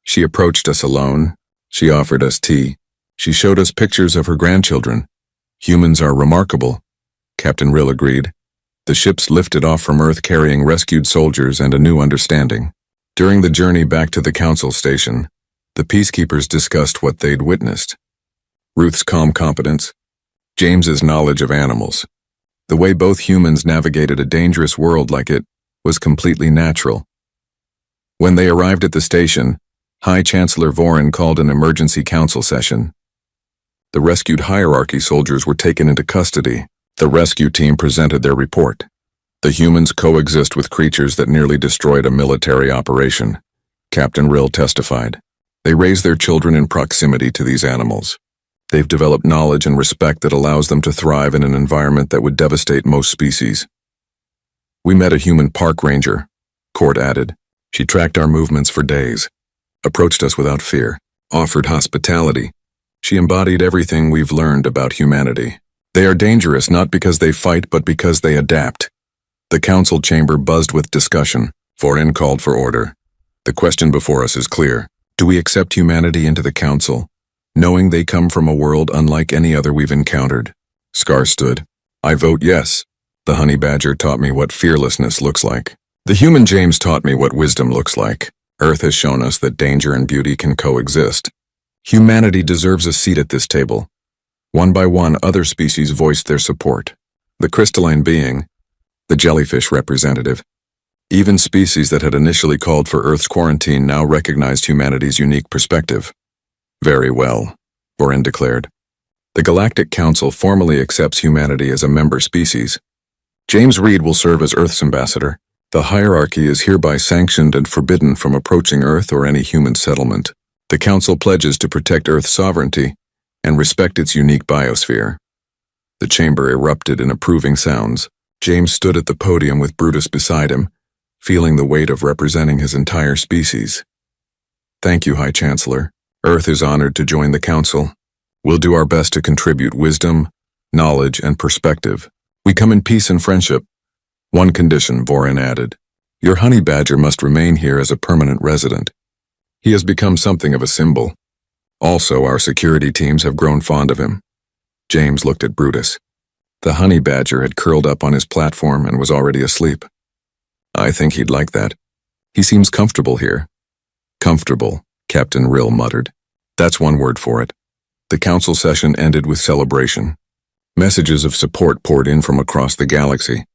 She approached us alone. She offered us tea. She showed us pictures of her grandchildren. Humans are remarkable, Captain Rill agreed. The ships lifted off from Earth carrying rescued soldiers and a new understanding. During the journey back to the council station, the peacekeepers discussed what they'd witnessed. Ruth's calm competence, James's knowledge of animals. The way both humans navigated a dangerous world like it was completely natural. When they arrived at the station, High Chancellor Vorin called an emergency council session. The rescued hierarchy soldiers were taken into custody. The rescue team presented their report. The humans coexist with creatures that nearly destroyed a military operation, Captain Rill testified. They raise their children in proximity to these animals. They've developed knowledge and respect that allows them to thrive in an environment that would devastate most species. We met a human park ranger, Court added. She tracked our movements for days, approached us without fear, offered hospitality. She embodied everything we've learned about humanity. They are dangerous not because they fight but because they adapt. The council chamber buzzed with discussion. Vorin called for order. The question before us is clear. Do we accept humanity into the council, knowing they come from a world unlike any other we've encountered? Scar stood. I vote yes. The honey badger taught me what fearlessness looks like. The human James taught me what wisdom looks like. Earth has shown us that danger and beauty can coexist. Humanity deserves a seat at this table. One by one, other species voiced their support. The crystalline being, the jellyfish representative. Even species that had initially called for Earth's quarantine now recognized humanity's unique perspective. Very well, Vorin declared. The Galactic Council formally accepts humanity as a member species. James Reed will serve as Earth's ambassador. The hierarchy is hereby sanctioned and forbidden from approaching Earth or any human settlement. The Council pledges to protect Earth's sovereignty and respect its unique biosphere. The chamber erupted in approving sounds. James stood at the podium with Brutus beside him, feeling the weight of representing his entire species. Thank you, High Chancellor. Earth is honored to join the Council. We'll do our best to contribute wisdom, knowledge, and perspective. We come in peace and friendship. One condition, Vorin added. Your honey badger must remain here as a permanent resident. He has become something of a symbol. Also, our security teams have grown fond of him. James looked at Brutus. The honey badger had curled up on his platform and was already asleep. I think he'd like that. He seems comfortable here. Comfortable, Captain Rill muttered. That's one word for it. The council session ended with celebration. Messages of support poured in from across the galaxy.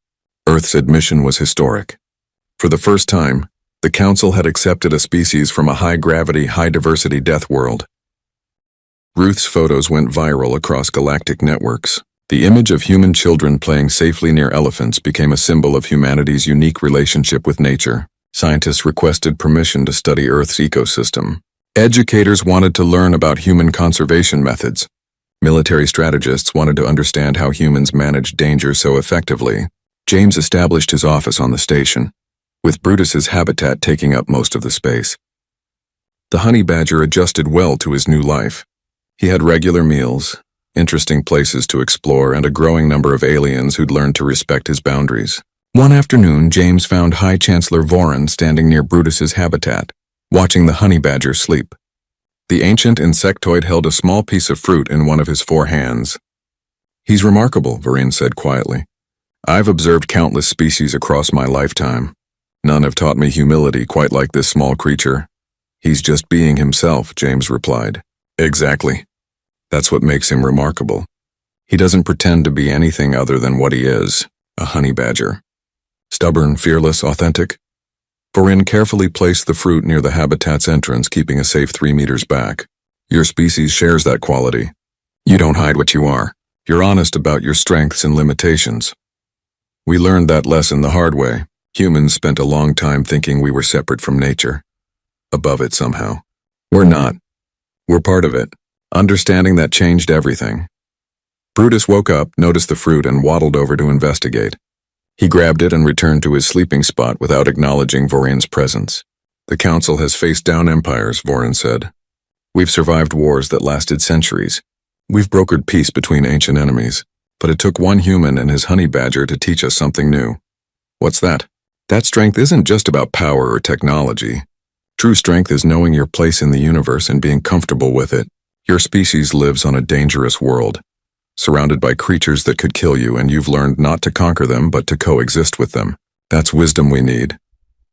Earth's admission was historic. For the first time, the council had accepted a species from a high-gravity, high-diversity death world. Ruth's photos went viral across galactic networks. The image of human children playing safely near elephants became a symbol of humanity's unique relationship with nature. Scientists requested permission to study Earth's ecosystem. Educators wanted to learn about human conservation methods. Military strategists wanted to understand how humans managed danger so effectively. James established his office on the station, with Brutus's habitat taking up most of the space. The honey badger adjusted well to his new life. He had regular meals, interesting places to explore, and a growing number of aliens who'd learned to respect his boundaries. One afternoon, James found High Chancellor Vorin standing near Brutus's habitat, watching the honey badger sleep. The ancient insectoid held a small piece of fruit in one of his 4 hands. He's remarkable, Vorin said quietly. I've observed countless species across my lifetime. None have taught me humility quite like this small creature. He's just being himself, James replied. Exactly. That's what makes him remarkable. He doesn't pretend to be anything other than what he is, a honey badger. Stubborn, fearless, authentic. Vorin carefully placed the fruit near the habitat's entrance, keeping a safe 3 meters back. Your species shares that quality. You don't hide what you are. You're honest about your strengths and limitations. We learned that lesson the hard way. Humans spent a long time thinking we were separate from nature. Above it somehow. We're not. We're part of it. Understanding that changed everything. Brutus woke up, noticed the fruit, and waddled over to investigate. He grabbed it and returned to his sleeping spot without acknowledging Vorin's presence. The council has faced down empires, Vorin said. We've survived wars that lasted centuries. We've brokered peace between ancient enemies. But it took one human and his honey badger to teach us something new. What's that? That strength isn't just about power or technology. True strength is knowing your place in the universe and being comfortable with it. Your species lives on a dangerous world, surrounded by creatures that could kill you, and you've learned not to conquer them but to coexist with them. That's wisdom we need.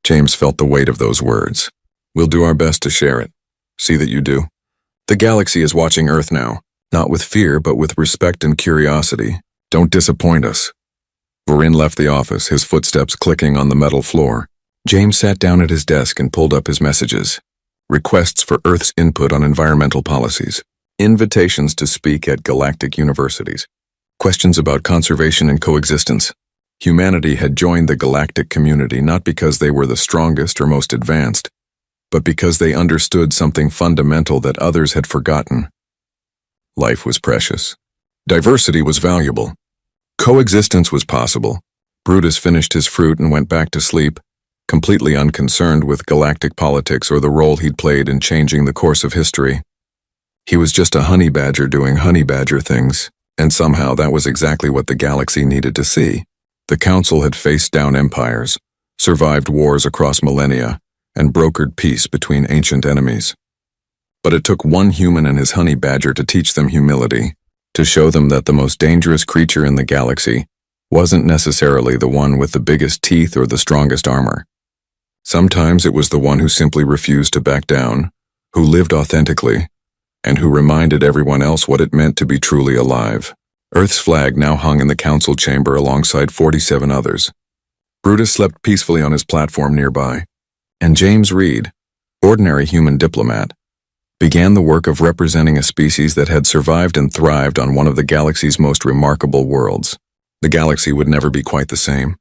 James felt the weight of those words. We'll do our best to share it. See that you do. The galaxy is watching Earth now, not with fear but with respect and curiosity. Don't disappoint us. Vorin left the office, his footsteps clicking on the metal floor. James sat down at his desk and pulled up his messages. Requests for Earth's input on environmental policies. Invitations to speak at galactic universities. Questions about conservation and coexistence. Humanity had joined the galactic community not because they were the strongest or most advanced, but because they understood something fundamental that others had forgotten. Life was precious. Diversity was valuable. Coexistence was possible. Brutus finished his fruit and went back to sleep, completely unconcerned with galactic politics or the role he'd played in changing the course of history. He was just a honey badger doing honey badger things, and somehow that was exactly what the galaxy needed to see. The council had faced down empires, survived wars across millennia, and brokered peace between ancient enemies. But it took one human and his honey badger to teach them humility, to show them that the most dangerous creature in the galaxy wasn't necessarily the one with the biggest teeth or the strongest armor. Sometimes it was the one who simply refused to back down, who lived authentically, and who reminded everyone else what it meant to be truly alive. Earth's flag now hung in the council chamber alongside 47 others. Brutus slept peacefully on his platform nearby, and James Reed, ordinary human diplomat, began the work of representing a species that had survived and thrived on one of the galaxy's most remarkable worlds. The galaxy would never be quite the same.